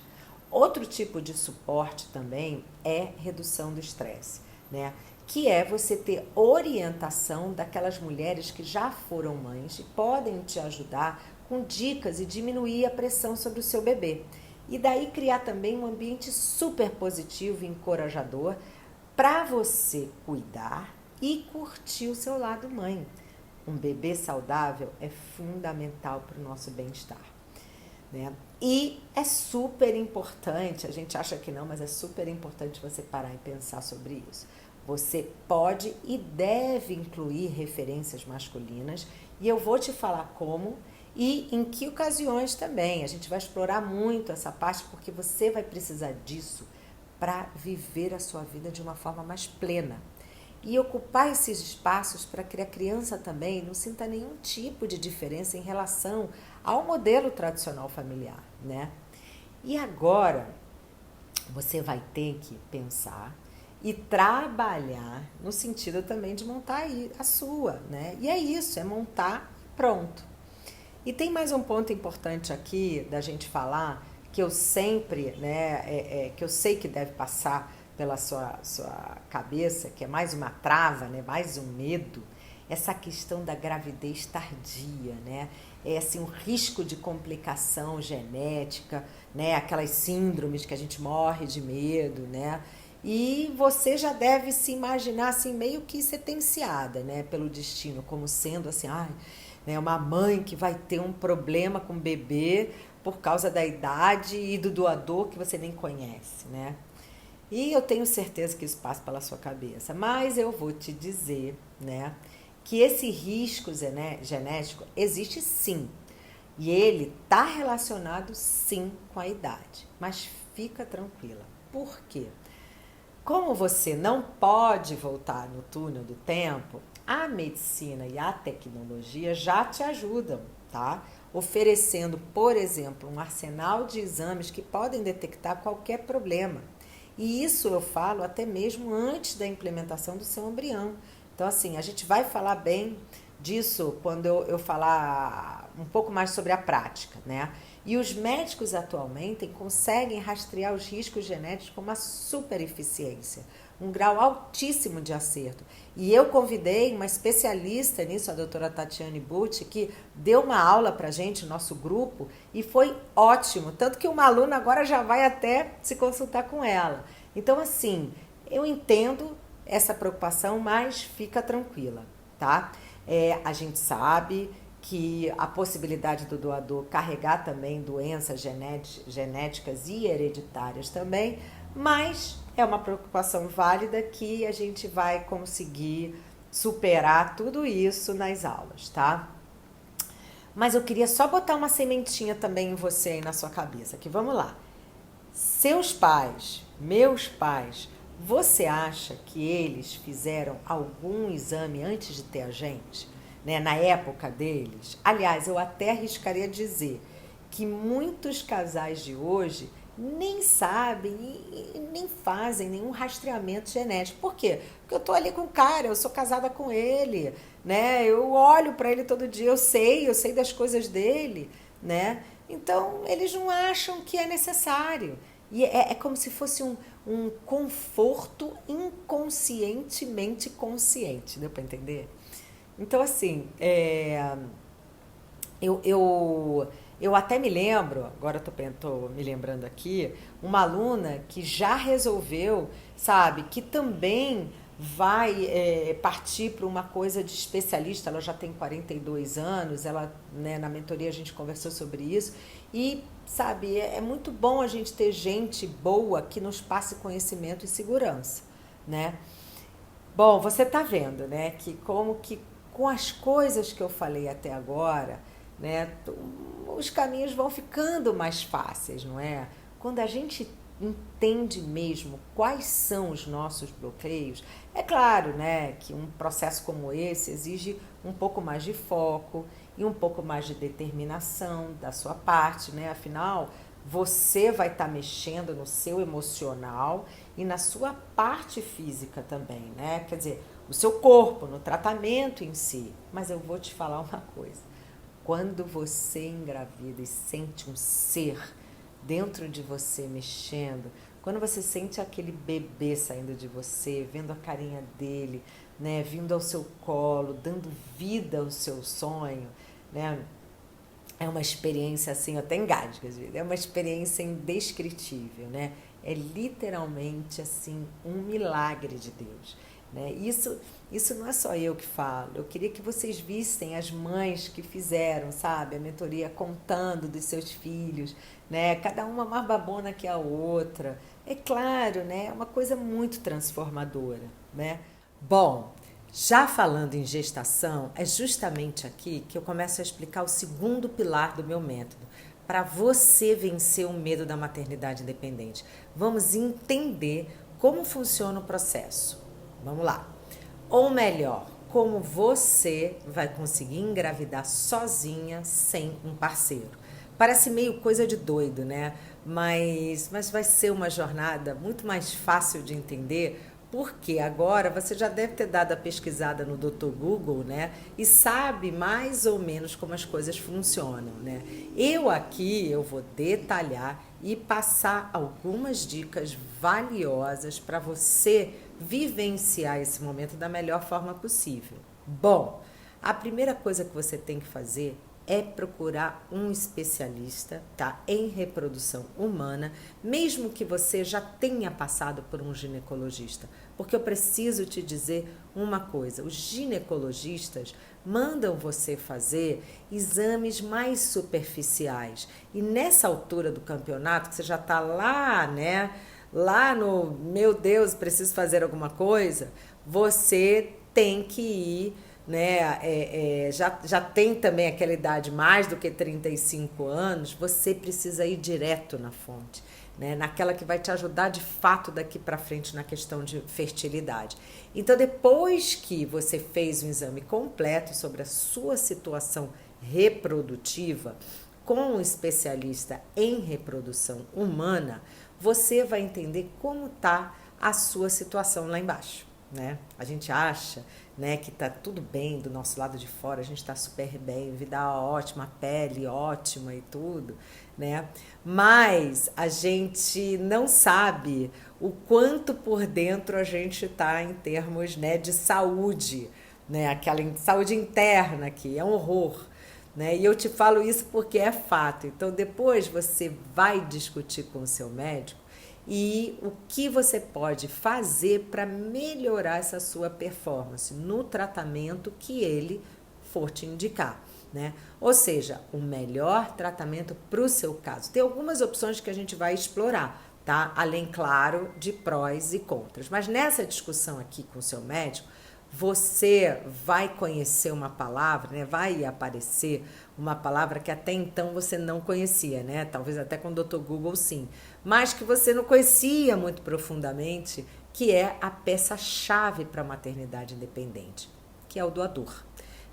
Outro tipo de suporte também é redução do estresse, né? Que é você ter orientação daquelas mulheres que já foram mães e podem te ajudar com dicas e diminuir a pressão sobre o seu bebê. E daí criar também um ambiente super positivo e encorajador para você cuidar e curtir o seu lado mãe. Um bebê saudável é fundamental para o nosso bem-estar, né? E é super importante, a gente acha que não, mas é super importante você parar e pensar sobre isso. Você pode e deve incluir referências masculinas e eu vou te falar como e em que ocasiões também. A gente vai explorar muito essa parte porque você vai precisar disso para viver a sua vida de uma forma mais plena. e ocupar esses espaços para que a criança também não sinta nenhum tipo de diferença em relação ao modelo tradicional familiar, né? E agora você vai ter que pensar e trabalhar no sentido também de montar a sua, né? E é isso, é montar pronto. E tem mais um ponto importante aqui da gente falar, que eu sempre, né, que eu sei que deve passar pela sua cabeça, que é mais uma trava, né, mais um medo, essa questão da gravidez tardia, né? É assim, um risco de complicação genética, né? Aquelas síndromes que a gente morre de medo, né? E você já deve se imaginar assim, meio que sentenciada, né, pelo destino, como sendo assim, né, uma mãe que vai ter um problema com o bebê por causa da idade e do doador que você nem conhece, né? E eu tenho certeza que isso passa pela sua cabeça, mas eu vou te dizer, né, que esse risco genético existe sim, e ele está relacionado sim com a idade, mas fica tranquila. Por quê? Como você não pode voltar no túnel do tempo, a medicina e a tecnologia já te ajudam, tá? Oferecendo, por exemplo, um arsenal de exames que podem detectar qualquer problema. E isso eu falo até mesmo antes da implementação do seu embrião. Então, assim, a gente vai falar bem disso quando eu falar um pouco mais sobre a prática, né? E os médicos atualmente conseguem rastrear os riscos genéticos com uma super eficiência, um grau altíssimo de acerto. E eu convidei uma especialista nisso, a doutora Tatiane Bucci, que deu uma aula pra gente, no nosso grupo, e foi ótimo. Tanto que uma aluna agora já vai até se consultar com ela. Então, assim, eu entendo essa preocupação, mas fica tranquila, tá? A gente sabe que a possibilidade do doador carregar também doenças genéticas e hereditárias também, mas é uma preocupação válida que a gente vai conseguir superar tudo isso nas aulas, tá? Mas eu queria só botar uma sementinha também em você aí na sua cabeça, que vamos lá. Seus pais, meus pais, você acha que eles fizeram algum exame antes de ter a gente? Né, na época deles? Aliás, eu até arriscaria dizer que muitos casais de hoje nem sabem e nem fazem nenhum rastreamento genético. Por quê? Porque eu tô ali com o cara, eu sou casada com ele, né? Eu olho para ele todo dia, eu sei das coisas dele, né? Então, eles não acham que é necessário. E é como se fosse um conforto inconscientemente consciente, deu para entender? Então, assim, eu até me lembro, agora tô me lembrando aqui, uma aluna que já resolveu, sabe, que também vai partir para uma coisa de especialista. Ela já tem 42 anos, ela, né, na mentoria a gente conversou sobre isso, e, sabe, é muito bom a gente ter gente boa que nos passe conhecimento e segurança, né? Bom, você tá vendo, né, que como que com as coisas que eu falei até agora, né, os caminhos vão ficando mais fáceis, não é? Quando a gente entende mesmo quais são os nossos bloqueios, é claro, né, que um processo como esse exige um pouco mais de foco e um pouco mais de determinação da sua parte, né? Afinal, você vai estar mexendo no seu emocional e na sua parte física também, né? Quer dizer, o seu corpo, no tratamento em si. Mas eu vou te falar uma coisa. Quando você engravida e sente um ser dentro de você mexendo, quando você sente aquele bebê saindo de você, vendo a carinha dele, né, vindo ao seu colo, dando vida ao seu sonho, né? É uma experiência assim, eu até engasgo às vezes, é uma experiência indescritível, né? É literalmente assim um milagre de Deus, né? Isso não é só eu que falo. Eu queria que vocês vissem as mães que fizeram, sabe, a mentoria contando dos seus filhos, né? Cada uma mais babona que a outra. É claro, né? É uma coisa muito transformadora, né? Bom, já falando em gestação, é justamente aqui que eu começo a explicar o segundo pilar do meu método, para você vencer o medo da maternidade independente. Vamos entender como funciona o processo. Vamos lá. Ou melhor, como você vai conseguir engravidar sozinha sem um parceiro. Parece meio coisa de doido, né? Mas vai ser uma jornada muito mais fácil de entender, porque agora você já deve ter dado a pesquisada no Dr. Google, né? E sabe mais ou menos como as coisas funcionam, né? Eu vou detalhar e passar algumas dicas valiosas para você vivenciar esse momento da melhor forma possível. Bom, a primeira coisa que você tem que fazer é procurar um especialista, tá, em reprodução humana, mesmo que você já tenha passado por um ginecologista, porque eu preciso te dizer uma coisa: os ginecologistas mandam você fazer exames mais superficiais, e nessa altura do campeonato, que você já está lá, né, lá no, meu Deus, preciso fazer alguma coisa, você tem que ir, né, já tem também aquela idade, mais do que 35 anos, você precisa ir direto na fonte, né, naquela que vai te ajudar de fato daqui para frente na questão de fertilidade. Então, depois que você fez um exame completo sobre a sua situação reprodutiva, com um especialista em reprodução humana, você vai entender como está a sua situação lá embaixo, né? A gente acha, né, que tá tudo bem do nosso lado de fora, a gente está super bem, vida ótima, pele ótima e tudo, né? Mas a gente não sabe o quanto por dentro a gente tá em termos, né, de saúde, né? Aquela saúde interna que é um horror. Né? E eu te falo isso porque é fato. Então, depois você vai discutir com o seu médico e o que você pode fazer para melhorar essa sua performance no tratamento que ele for te indicar. Né? Ou seja, o melhor tratamento para o seu caso. Tem algumas opções que a gente vai explorar, tá? Além, claro, de prós e contras. Mas nessa discussão aqui com o seu médico, você vai conhecer uma palavra, né? Vai aparecer uma palavra que até então você não conhecia, né? Talvez até com o Dr. Google sim, mas que você não conhecia muito profundamente, que é a peça-chave para a maternidade independente, que é o doador.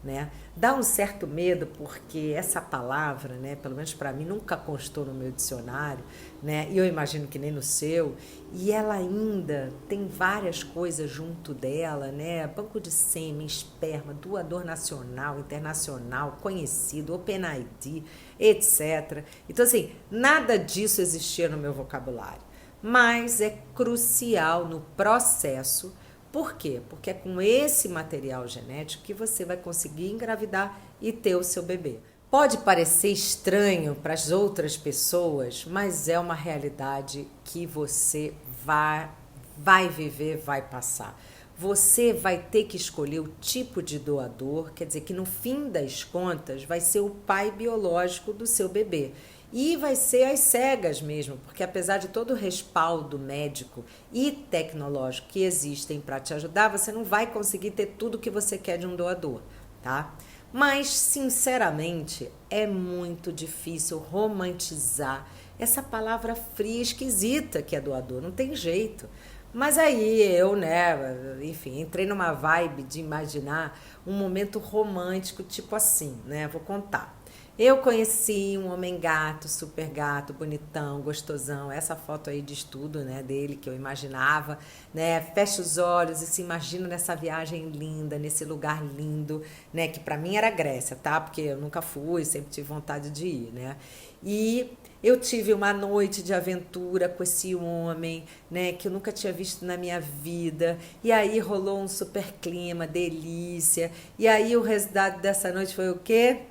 Né? Dá um certo medo porque essa palavra, né, pelo menos para mim, nunca constou no meu dicionário, né, e eu imagino que nem no seu, e ela ainda tem várias coisas junto dela, né, banco de sêmen, esperma, doador nacional, internacional, conhecido, Open ID, etc. Então, assim, nada disso existia no meu vocabulário, mas é crucial no processo. Por quê? Porque é com esse material genético que você vai conseguir engravidar e ter o seu bebê. Pode parecer estranho para as outras pessoas, mas é uma realidade que você vai viver, vai passar. Você vai ter que escolher o tipo de doador, quer dizer que no fim das contas vai ser o pai biológico do seu bebê. E vai ser às cegas mesmo, porque apesar de todo o respaldo médico e tecnológico que existem para te ajudar, você não vai conseguir ter tudo que você quer de um doador, tá? Mas, sinceramente, é muito difícil romantizar essa palavra fria e esquisita que é doador, não tem jeito. Mas aí eu, né, enfim, entrei numa vibe de imaginar um momento romântico, tipo assim, né, vou contar. Eu conheci um homem gato, super gato, bonitão, gostosão. Essa foto aí de estudo, né, dele que eu imaginava, né? Fecha os olhos e se imagina nessa viagem linda, nesse lugar lindo, né, que pra mim era Grécia, tá? Porque eu nunca fui, sempre tive vontade de ir, né? E eu tive uma noite de aventura com esse homem, né, que eu nunca tinha visto na minha vida. E aí rolou um super clima, delícia. E aí o resultado dessa noite foi o quê?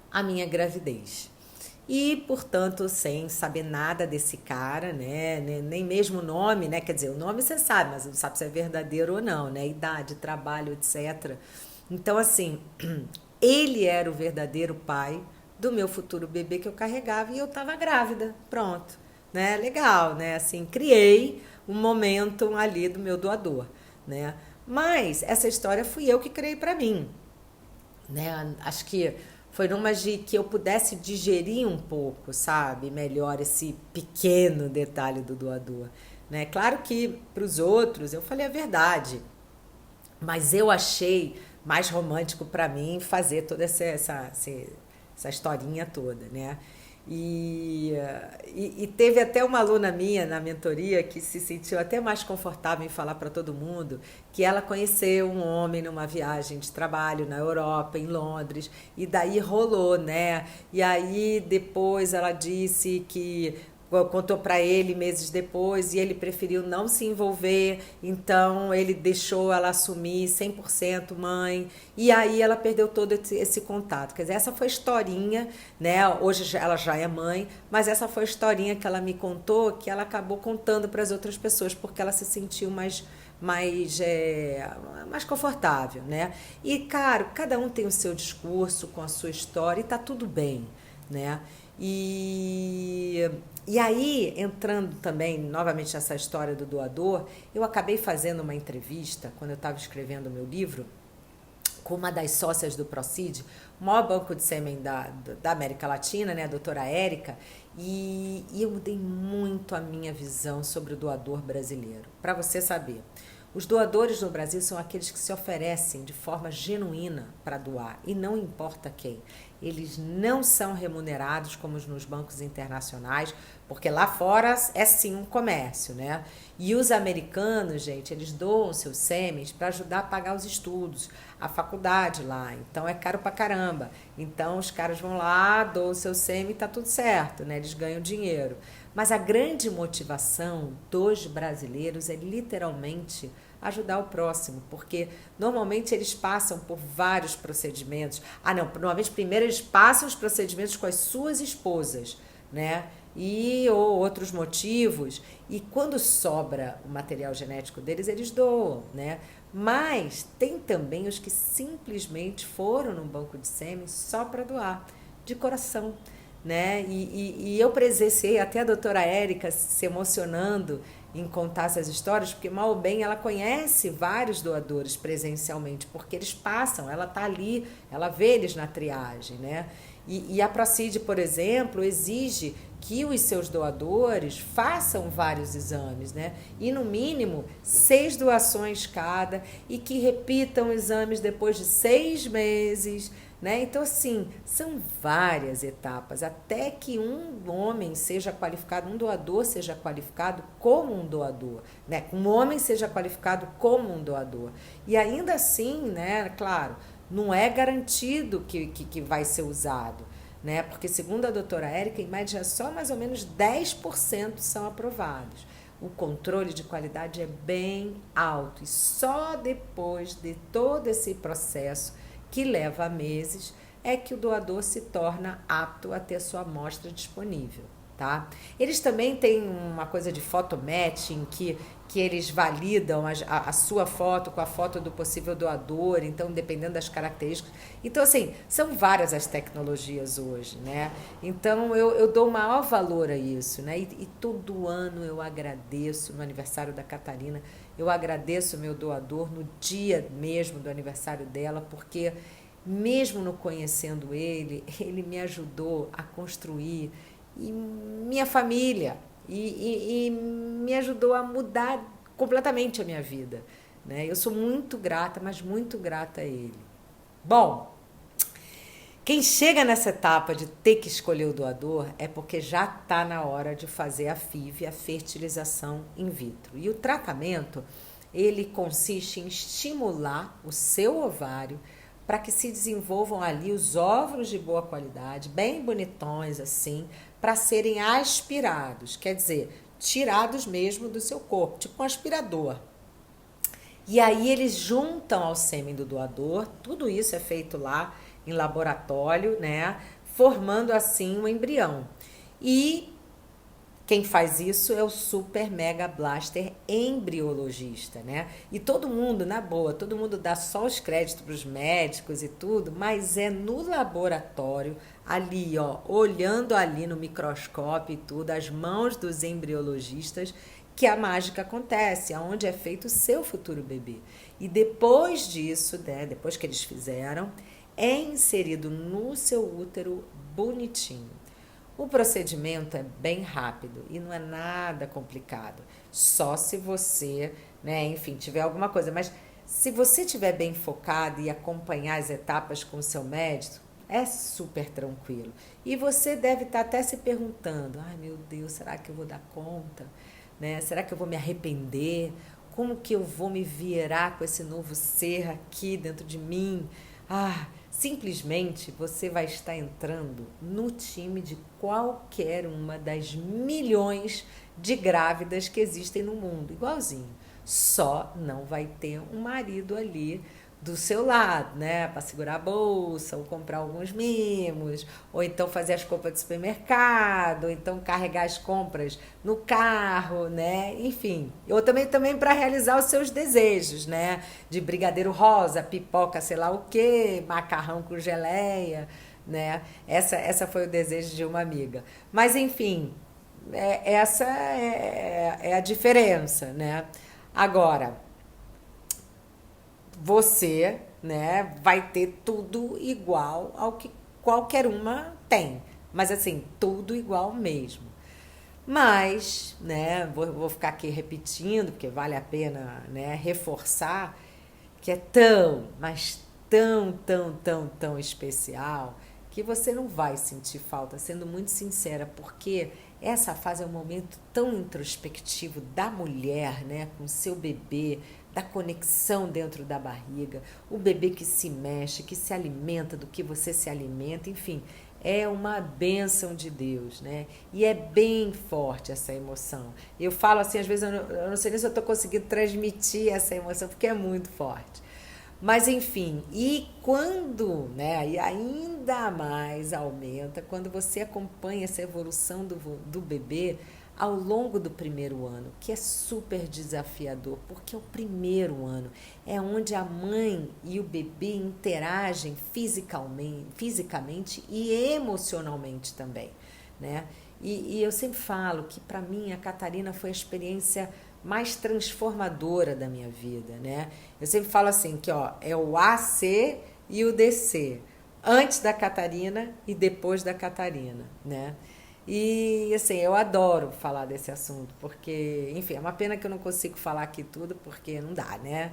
A minha gravidez. E, portanto, sem saber nada desse cara, né, nem mesmo o nome, né, quer dizer, o nome você sabe, mas não sabe se é verdadeiro ou não, né, idade, trabalho, etc. Então, assim, ele era o verdadeiro pai do meu futuro bebê que eu carregava e eu estava grávida, pronto, né, legal, né, assim, criei um momento ali do meu doador, né, mas essa história fui eu que criei para mim, né, acho que foi numa de que eu pudesse digerir um pouco, sabe, melhor esse pequeno detalhe do doador, né? Claro que para os outros eu falei a verdade, Mas eu achei mais romântico para mim fazer toda essa historinha toda, né? E teve até uma aluna minha na mentoria que se sentiu até mais confortável em falar para todo mundo que ela conheceu um homem numa viagem de trabalho na Europa, em Londres, e daí rolou, né? E aí depois ela disse que contou para ele meses depois e ele preferiu não se envolver, então ele deixou ela assumir 100% mãe, e aí ela perdeu todo esse contato. Quer dizer, essa foi a historinha, né? Hoje ela já é mãe, mas essa foi a historinha que ela me contou, que ela acabou contando para as outras pessoas, porque ela se sentiu mais confortável, né? E, claro, cada um tem o seu discurso com a sua história e tá tudo bem, né? E, e aí, entrando também novamente nessa história do doador, eu acabei fazendo uma entrevista, quando eu estava escrevendo o meu livro, com uma das sócias do Procid, o maior banco de sêmen da América Latina, né, a doutora Érica, e eu mudei muito a minha visão sobre o doador brasileiro. Para você saber, os doadores no Brasil são aqueles que se oferecem de forma genuína para doar, e não importa quem. Eles não são remunerados como nos bancos internacionais, porque lá fora é sim um comércio, né? E os americanos, gente, eles doam seus sêmens para ajudar a pagar os estudos, a faculdade lá. Então é caro pra caramba. Então os caras vão lá, doam o seu sêmen e tá tudo certo, né? Eles ganham dinheiro. Mas a grande motivação dos brasileiros é literalmente ajudar o próximo, porque normalmente eles passam por vários procedimentos. Normalmente primeiro eles passam os procedimentos com as suas esposas, né? Ou outros motivos. E quando sobra o material genético deles, eles doam, né? Mas tem também os que simplesmente foram num banco de sêmen só para doar, de coração, né? E eu presenciei até a doutora Érica se emocionando em contar essas histórias, porque mal ou bem ela conhece vários doadores presencialmente, porque eles passam, ela tá ali, ela vê eles na triagem, né? E a Procid, por exemplo, exige que os seus doadores façam vários exames, né? E no mínimo 6 doações cada, e que repitam exames depois de 6 meses, né? Então, assim, são várias etapas até que um homem seja qualificado, um doador seja qualificado como um doador, né? Um homem seja qualificado como um doador. E ainda assim, né, claro, não é garantido que vai ser usado, né? Porque, segundo a doutora Érica, em média só mais ou menos 10% são aprovados. O controle de qualidade é bem alto e só depois de todo esse processo, que leva meses, é que o doador se torna apto a ter sua amostra disponível, tá? Eles também têm uma coisa de photomatching, que eles validam a sua foto com a foto do possível doador, então dependendo das características. Então, assim, são várias as tecnologias hoje, né? Então, eu dou maior valor a isso, né? E todo ano eu agradeço, no aniversário da Catarina, eu agradeço o meu doador no dia mesmo do aniversário dela, porque mesmo não conhecendo ele, ele me ajudou a construir minha família e me ajudou a mudar completamente a minha vida, né? Eu sou muito grata, mas muito grata a ele. Bom, quem chega nessa etapa de ter que escolher o doador é porque já está na hora de fazer a FIV, a fertilização in vitro. E o tratamento, ele consiste em estimular o seu ovário para que se desenvolvam ali os óvulos de boa qualidade, bem bonitões assim, para serem aspirados, quer dizer, tirados mesmo do seu corpo, tipo um aspirador. E aí eles juntam ao sêmen do doador, tudo isso é feito lá em laboratório, né, formando assim um embrião. E quem faz isso é o Super Mega Blaster embriologista, né? E todo mundo, na boa, todo mundo dá só os créditos para os médicos e tudo, mas é no laboratório, ali, ó, olhando ali no microscópio e tudo, as mãos dos embriologistas, que a mágica acontece, aonde é feito o seu futuro bebê. E depois disso, né, depois que eles fizeram, é inserido no seu útero bonitinho. O procedimento é bem rápido e não é nada complicado. Só se você, né, enfim, tiver alguma coisa. Mas Se você estiver bem focado e acompanhar as etapas com o seu médico, é super tranquilo. E você deve estar até se perguntando, ai meu Deus, será que eu vou dar conta? Né? Será que eu vou me arrepender? Como que eu vou me virar com esse novo ser aqui dentro de mim? Simplesmente você vai estar entrando no time de qualquer uma das milhões de grávidas que existem no mundo, igualzinho. Só não vai ter um marido ali do seu lado, né? Para segurar a bolsa, ou comprar alguns mimos, ou então fazer as compras do supermercado, ou então carregar as compras no carro, né? Enfim, ou também para realizar os seus desejos, né? De brigadeiro rosa, pipoca, sei lá o quê, macarrão com geleia, né? Essa foi o desejo de uma amiga. Mas enfim, essa é a diferença, né? Agora, você, né, vai ter tudo igual ao que qualquer uma tem. Mas assim, tudo igual mesmo. Mas, né, vou ficar aqui repetindo, porque vale a pena, né, reforçar, que é tão, mas tão especial, que você não vai sentir falta, sendo muito sincera, porque essa fase é um momento tão introspectivo da mulher, né, com seu bebê, da conexão dentro da barriga, o bebê que se mexe, que se alimenta do que você se alimenta, enfim, é uma bênção de Deus, né? E é bem forte essa emoção. Eu falo assim, às vezes eu não sei nem se eu estou conseguindo transmitir essa emoção, porque é muito forte. Mas enfim, e quando, né, e ainda mais aumenta, quando você acompanha essa evolução do bebê ao longo do primeiro ano, que é super desafiador, porque é o primeiro ano, é onde a mãe e o bebê interagem fisicamente e emocionalmente também, né? E eu sempre falo que para mim a Catarina foi a experiência mais transformadora da minha vida, né? Eu sempre falo assim que é o AC e o DC, antes da Catarina e depois da Catarina, né? E assim, eu adoro falar desse assunto, porque, enfim, é uma pena que eu não consigo falar aqui tudo, porque não dá, né?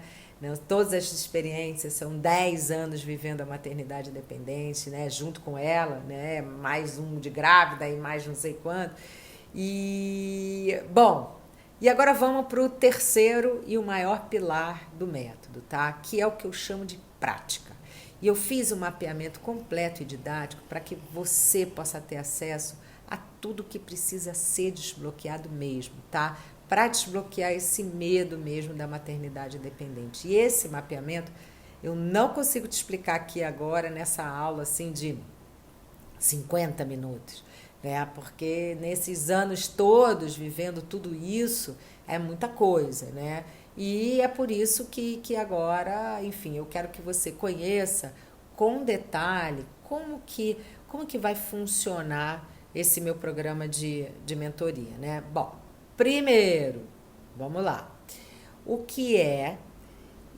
Todas as experiências, são 10 anos vivendo a maternidade independente, né? Junto com ela, né? Mais um de grávida e mais não sei quanto. E, bom, e agora vamos para o terceiro e o maior pilar do método, tá? Que é o que eu chamo de prática. E eu fiz um mapeamento completo e didático para que você possa ter acesso a tudo que precisa ser desbloqueado mesmo, tá? Para desbloquear esse medo mesmo da maternidade independente. E esse mapeamento eu não consigo te explicar aqui agora nessa aula assim de 50 minutos, né? Porque nesses anos todos vivendo tudo isso é muita coisa, né? E é por isso que agora, enfim, eu quero que você conheça com detalhe como que vai funcionar esse meu programa de mentoria, né? Bom, primeiro, vamos lá. O que é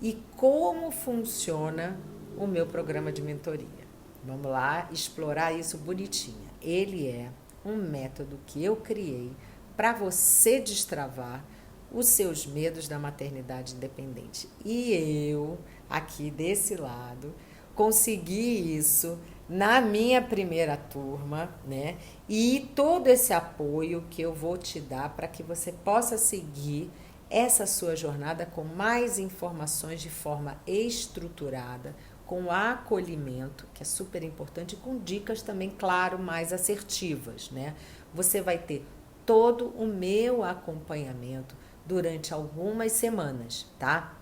e como funciona o meu programa de mentoria? Vamos lá explorar isso bonitinho. Ele é um método que eu criei para você destravar os seus medos da maternidade independente. E eu, aqui desse lado, consegui isso na minha primeira turma, né? E todo esse apoio que eu vou te dar para que você possa seguir essa sua jornada com mais informações de forma estruturada, com acolhimento, que é super importante, e com dicas também, claro, mais assertivas, né? Você vai ter todo o meu acompanhamento durante algumas semanas, tá?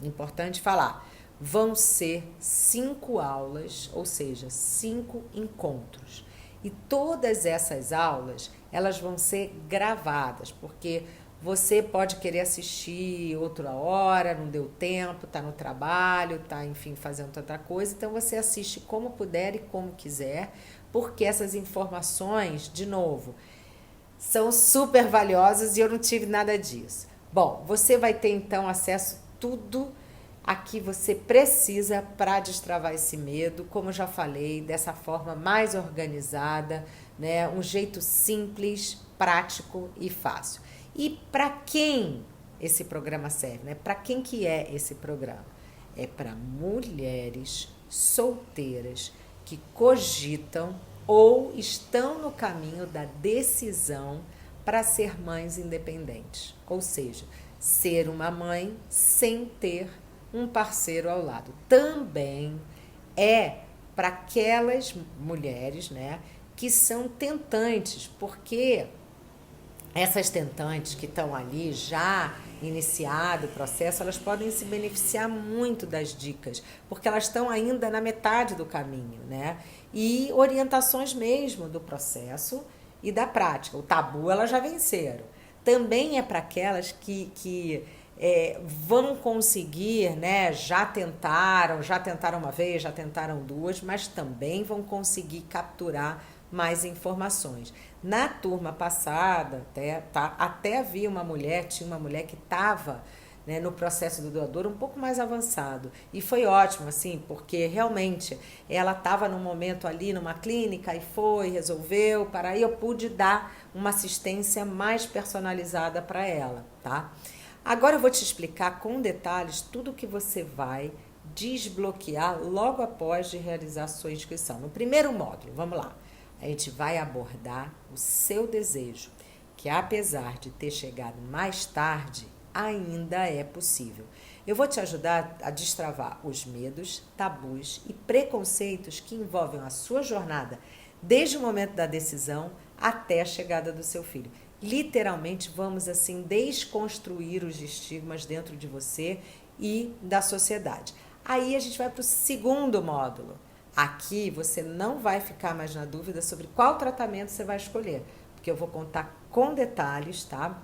Importante falar. Vão ser 5 aulas, ou seja, 5 encontros. E todas essas aulas, elas vão ser gravadas, porque você pode querer assistir outra hora, não deu tempo, está no trabalho, está, enfim, fazendo outra coisa. Então, você assiste como puder e como quiser, porque essas informações, de novo, são super valiosas e eu não tive nada disso. Bom, você vai ter, então, acesso a tudo a que você precisa para destravar esse medo, como eu já falei, dessa forma mais organizada, né? Um jeito simples, prático e fácil. E para quem esse programa serve, né? Para quem que é esse programa? É para mulheres solteiras que cogitam ou estão no caminho da decisão para ser mães independentes. Ou seja, ser uma mãe sem ter um parceiro ao lado. Também é para aquelas mulheres, né, que são tentantes, porque essas tentantes que estão ali já iniciado o processo, elas podem se beneficiar muito das dicas, porque elas estão ainda na metade do caminho, né? E orientações mesmo do processo e da prática. O tabu elas já venceram. Também é para aquelas que vão conseguir, né? Já tentaram uma vez, já tentaram duas, mas também vão conseguir capturar mais informações. Na turma passada, até havia uma mulher, tinha uma mulher que estava, né, no processo do doador um pouco mais avançado. E foi ótimo, assim, porque realmente ela estava num momento ali numa clínica e resolveu, para aí eu pude dar uma assistência mais personalizada para ela, tá? Agora eu vou te explicar com detalhes tudo que você vai desbloquear logo após de realizar a sua inscrição. No primeiro módulo, vamos lá. A gente vai abordar o seu desejo, que apesar de ter chegado mais tarde, ainda é possível. Eu vou te ajudar a destravar os medos, tabus e preconceitos que envolvem a sua jornada, desde o momento da decisão até a chegada do seu filho. Literalmente, vamos assim desconstruir os estigmas dentro de você e da sociedade. Aí a gente vai para o segundo módulo. Aqui você não vai ficar mais na dúvida sobre qual tratamento você vai escolher, porque eu vou contar com detalhes, tá?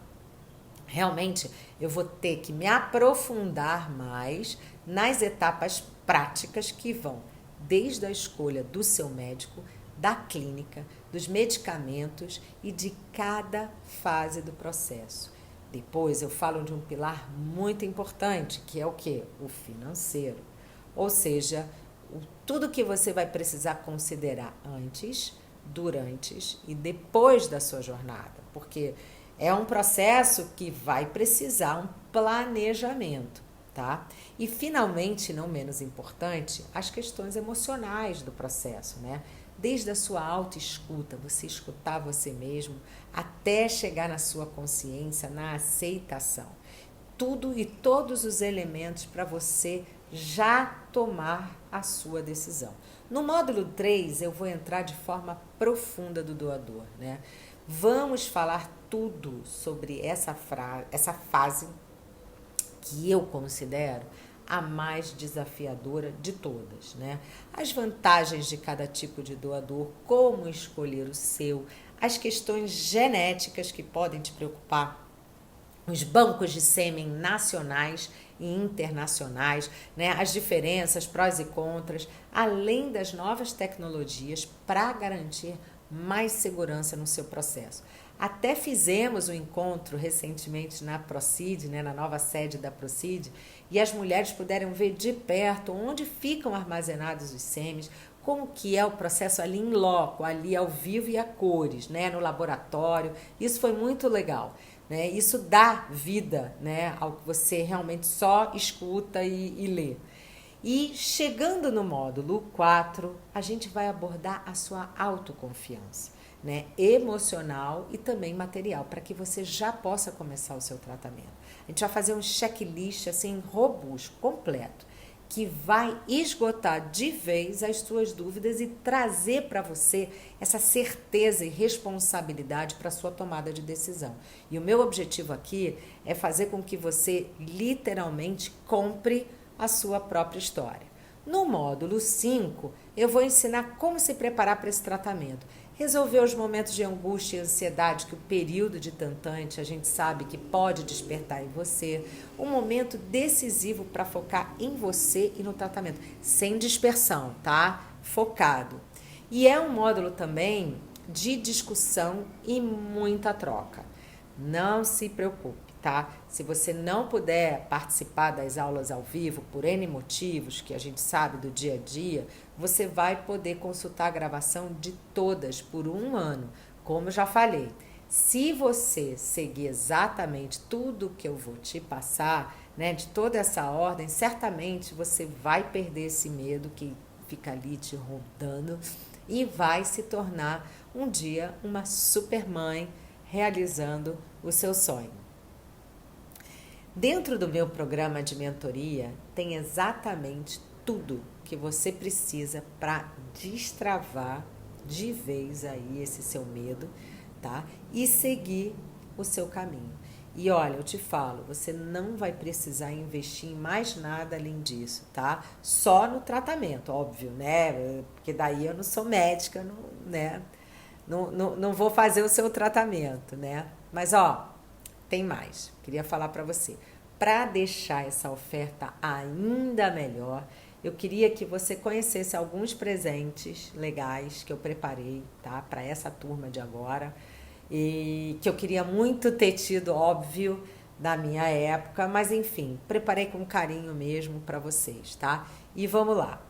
Realmente eu vou ter que me aprofundar mais nas etapas práticas que vão desde a escolha do seu médico, da clínica, dos medicamentos e de cada fase do processo. Depois eu falo de um pilar muito importante, que é o quê? O financeiro. Ou seja, tudo que você vai precisar considerar antes, durante e depois da sua jornada, porque é um processo que vai precisar um planejamento, tá? E finalmente, não menos importante, as questões emocionais do processo, né? Desde a sua autoescuta, você escutar você mesmo, até chegar na sua consciência, na aceitação. Tudo e todos os elementos para você já tomar a sua decisão. No módulo 3, eu vou entrar de forma profunda do doador, né? Vamos falar tudo sobre essa fase que eu considero a mais desafiadora de todas, né? As vantagens de cada tipo de doador, como escolher o seu, as questões genéticas que podem te preocupar, os bancos de sêmen nacionais e internacionais, né? As diferenças, prós e contras, além das novas tecnologias para garantir mais segurança no seu processo. Até fizemos um encontro recentemente na Procid, né, na nova sede da Procid, e as mulheres puderam ver de perto onde ficam armazenados os sêmenes, como que é o processo ali em loco, ali ao vivo e a cores, né, no laboratório. Isso foi muito legal, né? Isso dá vida, né, ao que você realmente só escuta e lê. E chegando no módulo 4, a gente vai abordar a sua autoconfiança, né, emocional e também material, para que você já possa começar o seu tratamento. A gente vai fazer um checklist assim robusto, completo, que vai esgotar de vez as suas dúvidas e trazer para você essa certeza e responsabilidade para a sua tomada de decisão. E o meu objetivo aqui é fazer com que você literalmente compre a sua própria história. No módulo 5, eu vou ensinar como se preparar para esse tratamento. Resolver os momentos de angústia e ansiedade que o período de tentante a gente sabe que pode despertar em você. Um momento decisivo para focar em você e no tratamento, sem dispersão, tá? Focado. E é um módulo também de discussão e muita troca. Não se preocupe, tá? Se você não puder participar das aulas ao vivo por N motivos que a gente sabe do dia a dia, você vai poder consultar a gravação de todas por 1 ano, como eu já falei. Se você seguir exatamente tudo que eu vou te passar, né, de toda essa ordem, certamente você vai perder esse medo que fica ali te rondando e vai se tornar um dia uma super mãe realizando o seu sonho. Dentro do meu programa de mentoria tem exatamente tudo que você precisa para destravar de vez aí esse seu medo, tá? E seguir o seu caminho. E olha, eu te falo, você não vai precisar investir em mais nada além disso, tá? Só no tratamento, óbvio, né? Porque daí eu não sou médica, não, né? Não vou fazer o seu tratamento, né? Mas ó, tem mais. Queria falar para você. Para deixar essa oferta ainda melhor, eu queria que você conhecesse alguns presentes legais que eu preparei, tá? Para essa turma de agora. E que eu queria muito ter tido, óbvio, na minha época, mas enfim, preparei com carinho mesmo para vocês, tá? E vamos lá.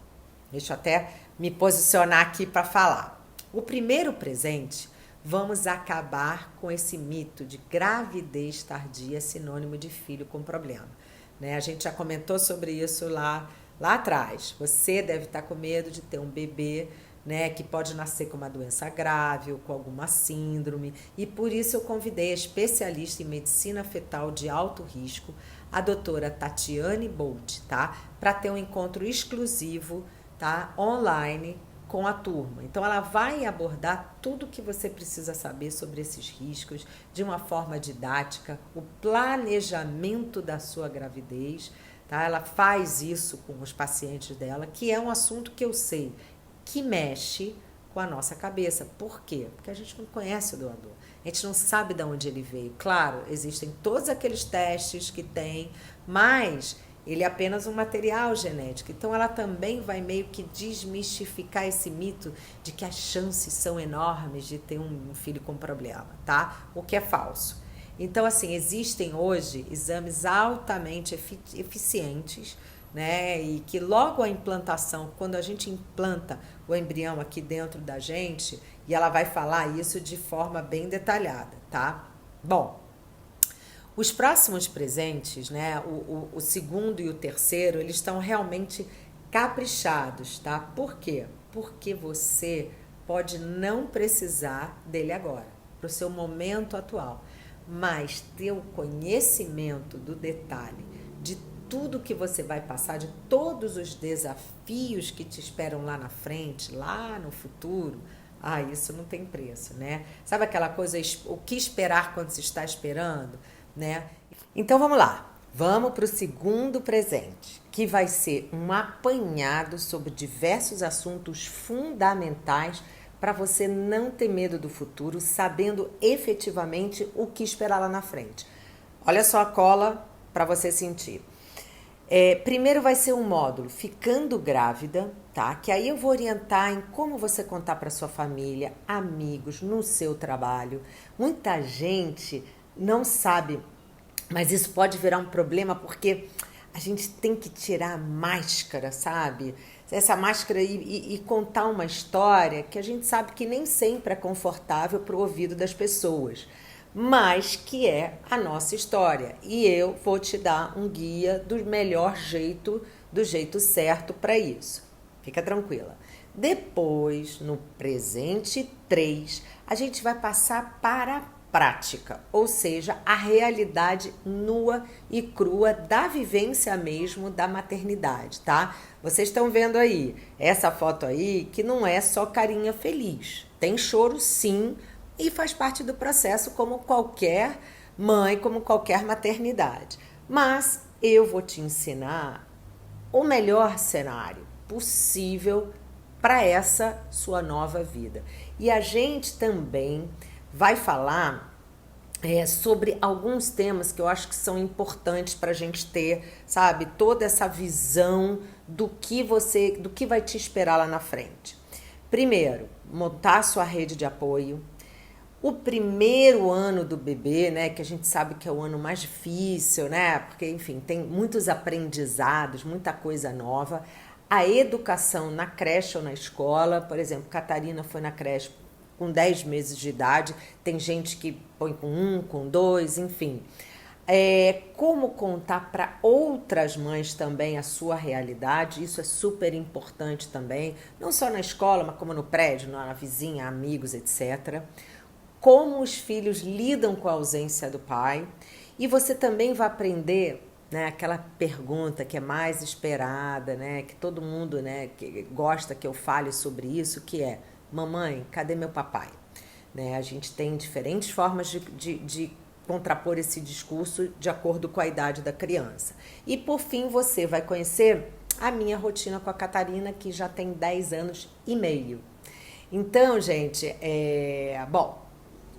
Deixa eu até me posicionar aqui para falar. O primeiro presente, vamos acabar com esse mito de gravidez tardia sinônimo de filho com problema, né? A gente já comentou sobre isso lá atrás. Você deve estar com medo de ter um bebê, né, que pode nascer com uma doença grave ou com alguma síndrome, e por isso eu convidei a especialista em medicina fetal de alto risco, a doutora Tatiane Bolt, tá? Para ter um encontro exclusivo, tá? Online com a turma. Então ela vai abordar tudo o que você precisa saber sobre esses riscos de uma forma didática, o planejamento da sua gravidez, tá? Ela faz isso com os pacientes dela, que é um assunto que eu sei que mexe com a nossa cabeça. Por quê? Porque a gente não conhece o doador. A gente não sabe de onde ele veio. Claro, existem todos aqueles testes que tem, mas ele é apenas um material genético. Então ela também vai meio que desmistificar esse mito de que as chances são enormes de ter um filho com problema, tá? O que é falso. Então, assim, existem hoje exames altamente eficientes, né? E que logo a implantação, quando a gente implanta o embrião aqui dentro da gente, e ela vai falar isso de forma bem detalhada, tá? Bom, os próximos presentes, né? O segundo e o terceiro, eles estão realmente caprichados, tá? Por quê? Porque você pode não precisar dele agora, para o seu momento atual, mas ter o conhecimento do detalhe de tudo que você vai passar, de todos os desafios que te esperam lá na frente, lá no futuro, isso não tem preço, né? Sabe aquela coisa, o que esperar quando se está esperando, né? Então vamos lá, vamos para o segundo presente, que vai ser um apanhado sobre diversos assuntos fundamentais para você não ter medo do futuro, sabendo efetivamente o que esperar lá na frente. Olha só a cola para você sentir. Primeiro vai ser um módulo ficando grávida, tá? Que aí eu vou orientar em como você contar para sua família, amigos, no seu trabalho. Muita gente não sabe, mas isso pode virar um problema porque a gente tem que tirar a máscara, sabe? Essa máscara e contar uma história que a gente sabe que nem sempre é confortável para o ouvido das pessoas, mas que é a nossa história. E eu vou te dar um guia do melhor jeito, do jeito certo para isso. Fica tranquila. Depois, no presente 3, a gente vai passar para a prática, ou seja, a realidade nua e crua da vivência mesmo da maternidade, tá? Vocês estão vendo aí, essa foto aí, que não é só carinha feliz. Tem choro sim, e faz parte do processo como qualquer mãe, como qualquer maternidade. Mas eu vou te ensinar o melhor cenário possível para essa sua nova vida. E a gente também vai falar sobre alguns temas que eu acho que são importantes para a gente ter, sabe, toda essa visão do que vai te esperar lá na frente. Primeiro, montar a sua rede de apoio. O primeiro ano do bebê, né, que a gente sabe que é o ano mais difícil, né, porque, enfim, tem muitos aprendizados, muita coisa nova. A educação na creche ou na escola, por exemplo, Catarina foi na creche com 10 meses de idade, tem gente que põe com 1, com 2, enfim. Como contar para outras mães também a sua realidade, isso é super importante também, não só na escola, mas como no prédio, na vizinha, amigos, etc. Como os filhos lidam com a ausência do pai, e você também vai aprender, né, aquela pergunta que é mais esperada, né, que todo mundo, né, que gosta que eu fale sobre isso, que é: mamãe, cadê meu papai? Né, a gente tem diferentes formas de contrapor esse discurso de acordo com a idade da criança. E por fim você vai conhecer a minha rotina com a Catarina, que já tem 10 anos e meio. Então, gente, bom,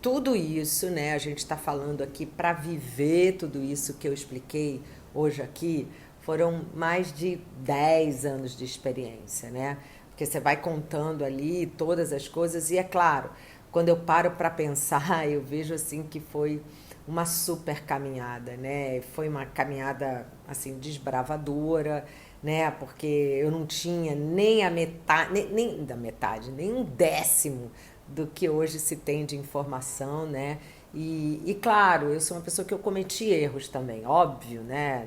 tudo isso, né, a gente está falando aqui para viver tudo isso que eu expliquei hoje aqui, foram mais de 10 anos de experiência, né? Porque você vai contando ali todas as coisas e, é claro, quando eu paro para pensar, eu vejo assim que foi uma super caminhada, né? Foi uma caminhada assim desbravadora, né? Porque eu não tinha nem a metade, nem da metade, nem um décimo do que hoje se tem de informação, né? E claro, eu sou uma pessoa que eu cometi erros também, óbvio, né?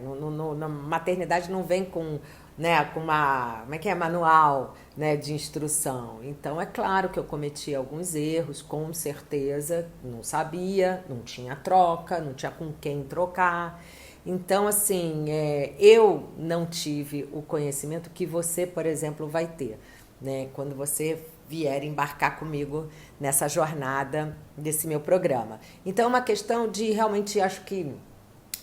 Na maternidade não vem com, né, com uma, como é que é, manual, né, de instrução. Então é claro que eu cometi alguns erros, com certeza, não sabia, não tinha troca, não tinha com quem trocar. Então, assim, eu não tive o conhecimento que você, por exemplo, vai ter, né, quando você vier embarcar comigo nessa jornada desse meu programa. Então é uma questão de realmente, acho que,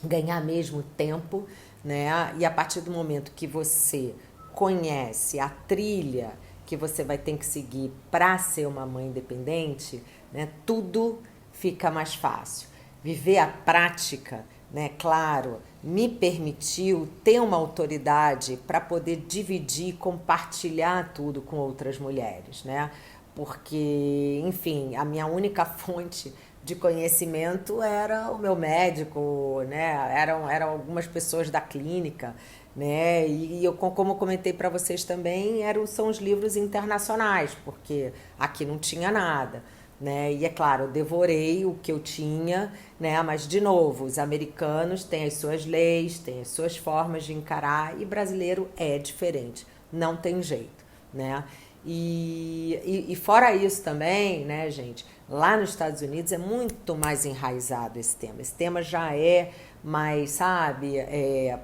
ganhar mesmo tempo, né? E a partir do momento que você conhece a trilha que você vai ter que seguir para ser uma mãe independente, né? Tudo fica mais fácil. Viver a prática, né? Claro, me permitiu ter uma autoridade para poder dividir, compartilhar tudo com outras mulheres, né? Porque, enfim, a minha única fonte de conhecimento era o meu médico, né? Eram algumas pessoas da clínica, né? E eu, como eu comentei para vocês também, são os livros internacionais, porque aqui não tinha nada, né? E é claro, eu devorei o que eu tinha, né? Mas de novo, os americanos têm as suas leis, têm as suas formas de encarar, e brasileiro é diferente, não tem jeito, né? E fora isso também, né, gente, lá nos Estados Unidos é muito mais enraizado esse tema. Esse tema já é mais, sabe,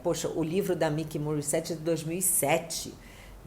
poxa, o livro da Miki Morissette é de 2007,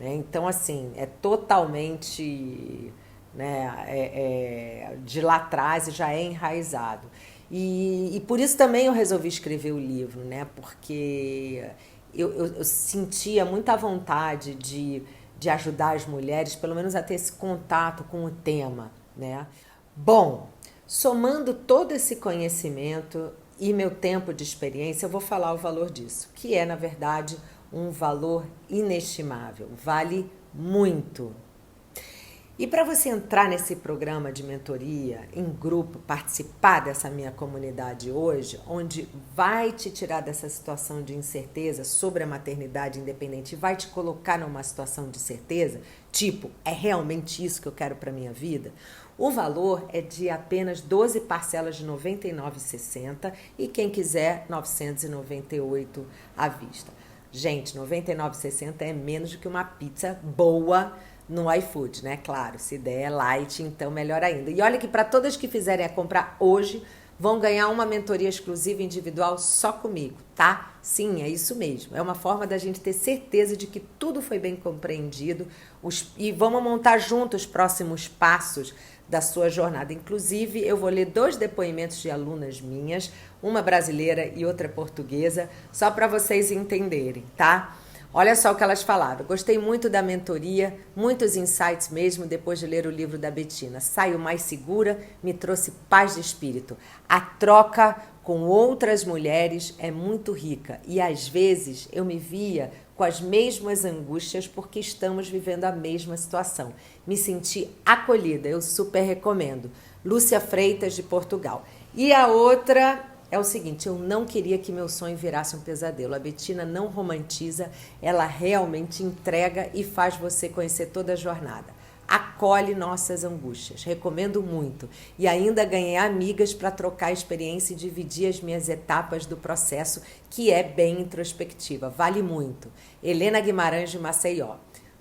né? Então, assim, é totalmente, né, de lá atrás e já é enraizado. E por isso também eu resolvi escrever o livro, né? Porque eu sentia muita vontade de ajudar as mulheres, pelo menos a ter esse contato com o tema, né? Bom, somando todo esse conhecimento e meu tempo de experiência, eu vou falar o valor disso, que é, na verdade, um valor inestimável, vale muito. E para você entrar nesse programa de mentoria em grupo, participar dessa minha comunidade hoje, onde vai te tirar dessa situação de incerteza sobre a maternidade independente e vai te colocar numa situação de certeza, tipo, é realmente isso que eu quero para minha vida? O valor é de apenas 12 parcelas de R$ 99,60 e quem quiser R$ 998 à vista. Gente, R$ 99,60 é menos do que uma pizza boa no iFood, né? Claro, se der light, então melhor ainda. E olha que para todas que fizerem a compra hoje, vão ganhar uma mentoria exclusiva individual só comigo, tá? Sim, é isso mesmo. É uma forma da gente ter certeza de que tudo foi bem compreendido e vamos montar juntos os próximos passos da sua jornada. Inclusive, eu vou ler 2 depoimentos de alunas minhas, uma brasileira e outra portuguesa, só para vocês entenderem, tá? Olha só o que elas falaram. Gostei muito da mentoria, muitos insights mesmo depois de ler o livro da Bettina. Saio mais segura, me trouxe paz de espírito. A troca com outras mulheres é muito rica e às vezes eu me via com as mesmas angústias porque estamos vivendo a mesma situação. Me senti acolhida, eu super recomendo. Lúcia Freitas, de Portugal. E a outra é o seguinte: eu não queria que meu sonho virasse um pesadelo. A Bettina não romantiza, ela realmente entrega e faz você conhecer toda a jornada. acolhe nossas angústias. Recomendo muito. E ainda ganhei amigas para trocar experiência e dividir as minhas etapas do processo, que é bem introspectiva. Vale muito. Helena Guimarães de Maceió.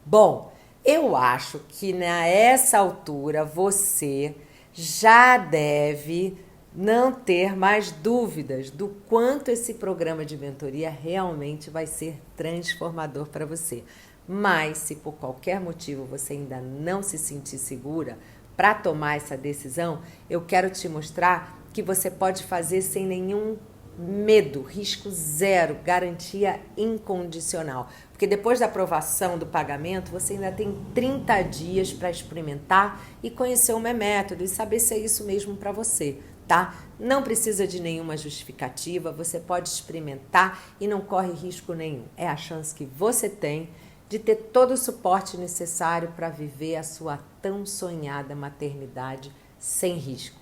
Bom, eu acho que nessa altura você já deve não ter mais dúvidas do quanto esse programa de mentoria realmente vai ser transformador para você. Mas, se por qualquer motivo você ainda não se sentir segura para tomar essa decisão, eu quero te mostrar que você pode fazer sem nenhum medo, risco zero, garantia incondicional. Porque depois da aprovação do pagamento, você ainda tem 30 dias para experimentar e conhecer o meu método e saber se é isso mesmo para você, tá? Não precisa de nenhuma justificativa, você pode experimentar e não corre risco nenhum. É a chance que você tem de ter todo o suporte necessário para viver a sua tão sonhada maternidade sem risco.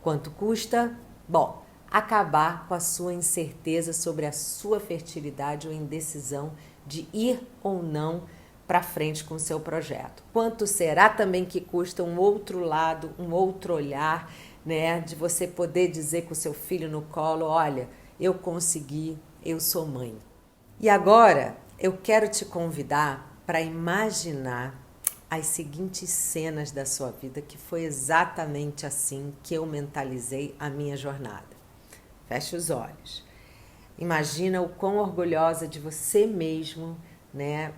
Quanto custa? Bom, acabar com a sua incerteza sobre a sua fertilidade ou indecisão de ir ou não para frente com o seu projeto. Quanto será também que custa um outro lado, um outro olhar, né, de você poder dizer com o seu filho no colo, olha, eu consegui, eu sou mãe. E agora eu quero te convidar para imaginar as seguintes cenas da sua vida, que foi exatamente assim que eu mentalizei a minha jornada. Feche os olhos. Imagina o quão orgulhosa de você mesmo, né,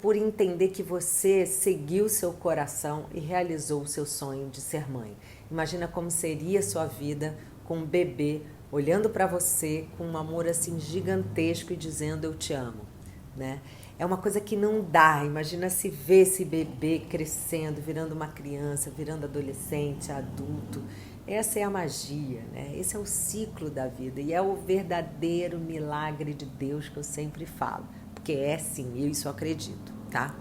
por entender que você seguiu seu coração e realizou o seu sonho de ser mãe. Imagina como seria a sua vida com um bebê olhando para você com um amor assim gigantesco e dizendo eu te amo, né? É uma coisa que não dá. Imagina se ver esse bebê crescendo, virando uma criança, virando adolescente, adulto. Essa é a magia, né? Esse é o ciclo da vida e é o verdadeiro milagre de Deus que eu sempre falo. Porque é sim, eu isso acredito, tá?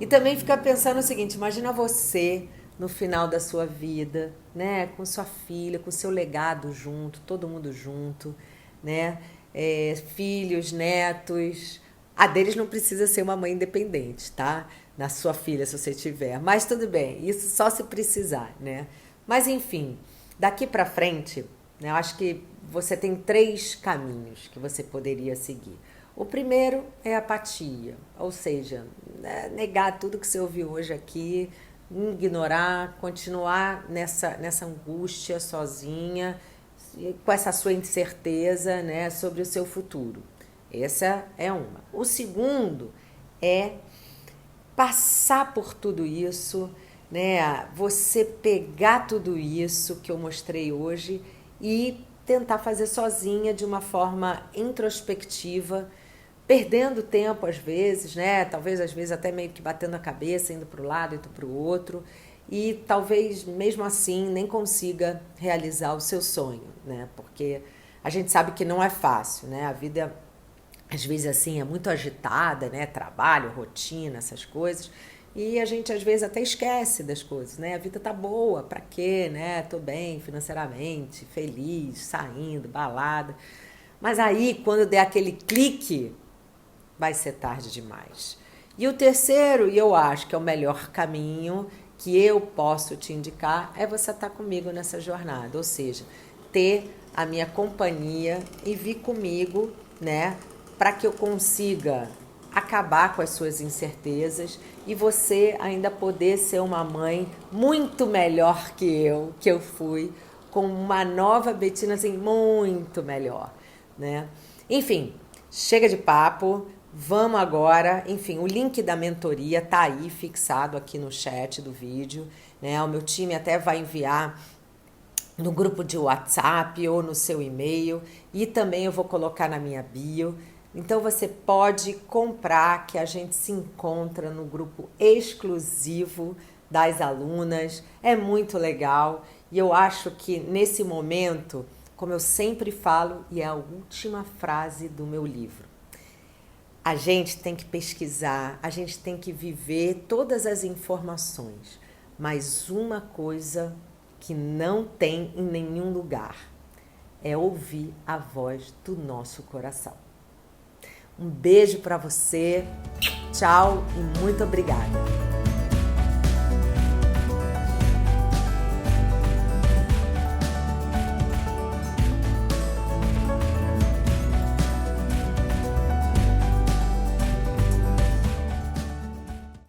E também fica pensando o seguinte, imagina você no final da sua vida, né? Com sua filha, com seu legado junto, todo mundo junto, né? Filhos, netos. A deles não precisa ser uma mãe independente, tá? Na sua filha, se você tiver. Mas tudo bem, isso só se precisar, né? Mas enfim, daqui para frente, né, eu acho que você tem 3 caminhos que você poderia seguir. O primeiro é a apatia, ou seja, negar tudo que você ouviu hoje aqui, ignorar, continuar nessa angústia sozinha, com essa sua incerteza, né, sobre o seu futuro. Essa é uma. O segundo é passar por tudo isso, né? Você pegar tudo isso que eu mostrei hoje e tentar fazer sozinha de uma forma introspectiva, perdendo tempo às vezes, né? Talvez às vezes até meio que batendo a cabeça, indo para o lado, indo para o outro, e talvez mesmo assim nem consiga realizar o seu sonho, né? Porque a gente sabe que não é fácil, né? A vida às vezes assim é muito agitada, né? Trabalho, rotina, essas coisas. E a gente às vezes até esquece das coisas, né? A vida tá boa, pra quê, né? Tô bem financeiramente, feliz, saindo, balada. Mas aí, quando der aquele clique, vai ser tarde demais. E o terceiro, e eu acho que é o melhor caminho que eu posso te indicar, é você estar comigo nessa jornada. Ou seja, ter a minha companhia e vir comigo, né? Para que eu consiga acabar com as suas incertezas e você ainda poder ser uma mãe muito melhor que eu fui, com uma nova Betina assim, muito melhor, né? Enfim, chega de papo, vamos agora, enfim, o link da mentoria tá aí fixado aqui no chat do vídeo, né? O meu time até vai enviar no grupo de WhatsApp ou no seu e-mail e também eu vou colocar na minha bio. Então você pode comprar, que a gente se encontra no grupo exclusivo das alunas. É muito legal e eu acho que nesse momento, como eu sempre falo, e é a última frase do meu livro, a gente tem que pesquisar, a gente tem que viver todas as informações, mas uma coisa que não tem em nenhum lugar é ouvir a voz do nosso coração. Um beijo para você, tchau e muito obrigada.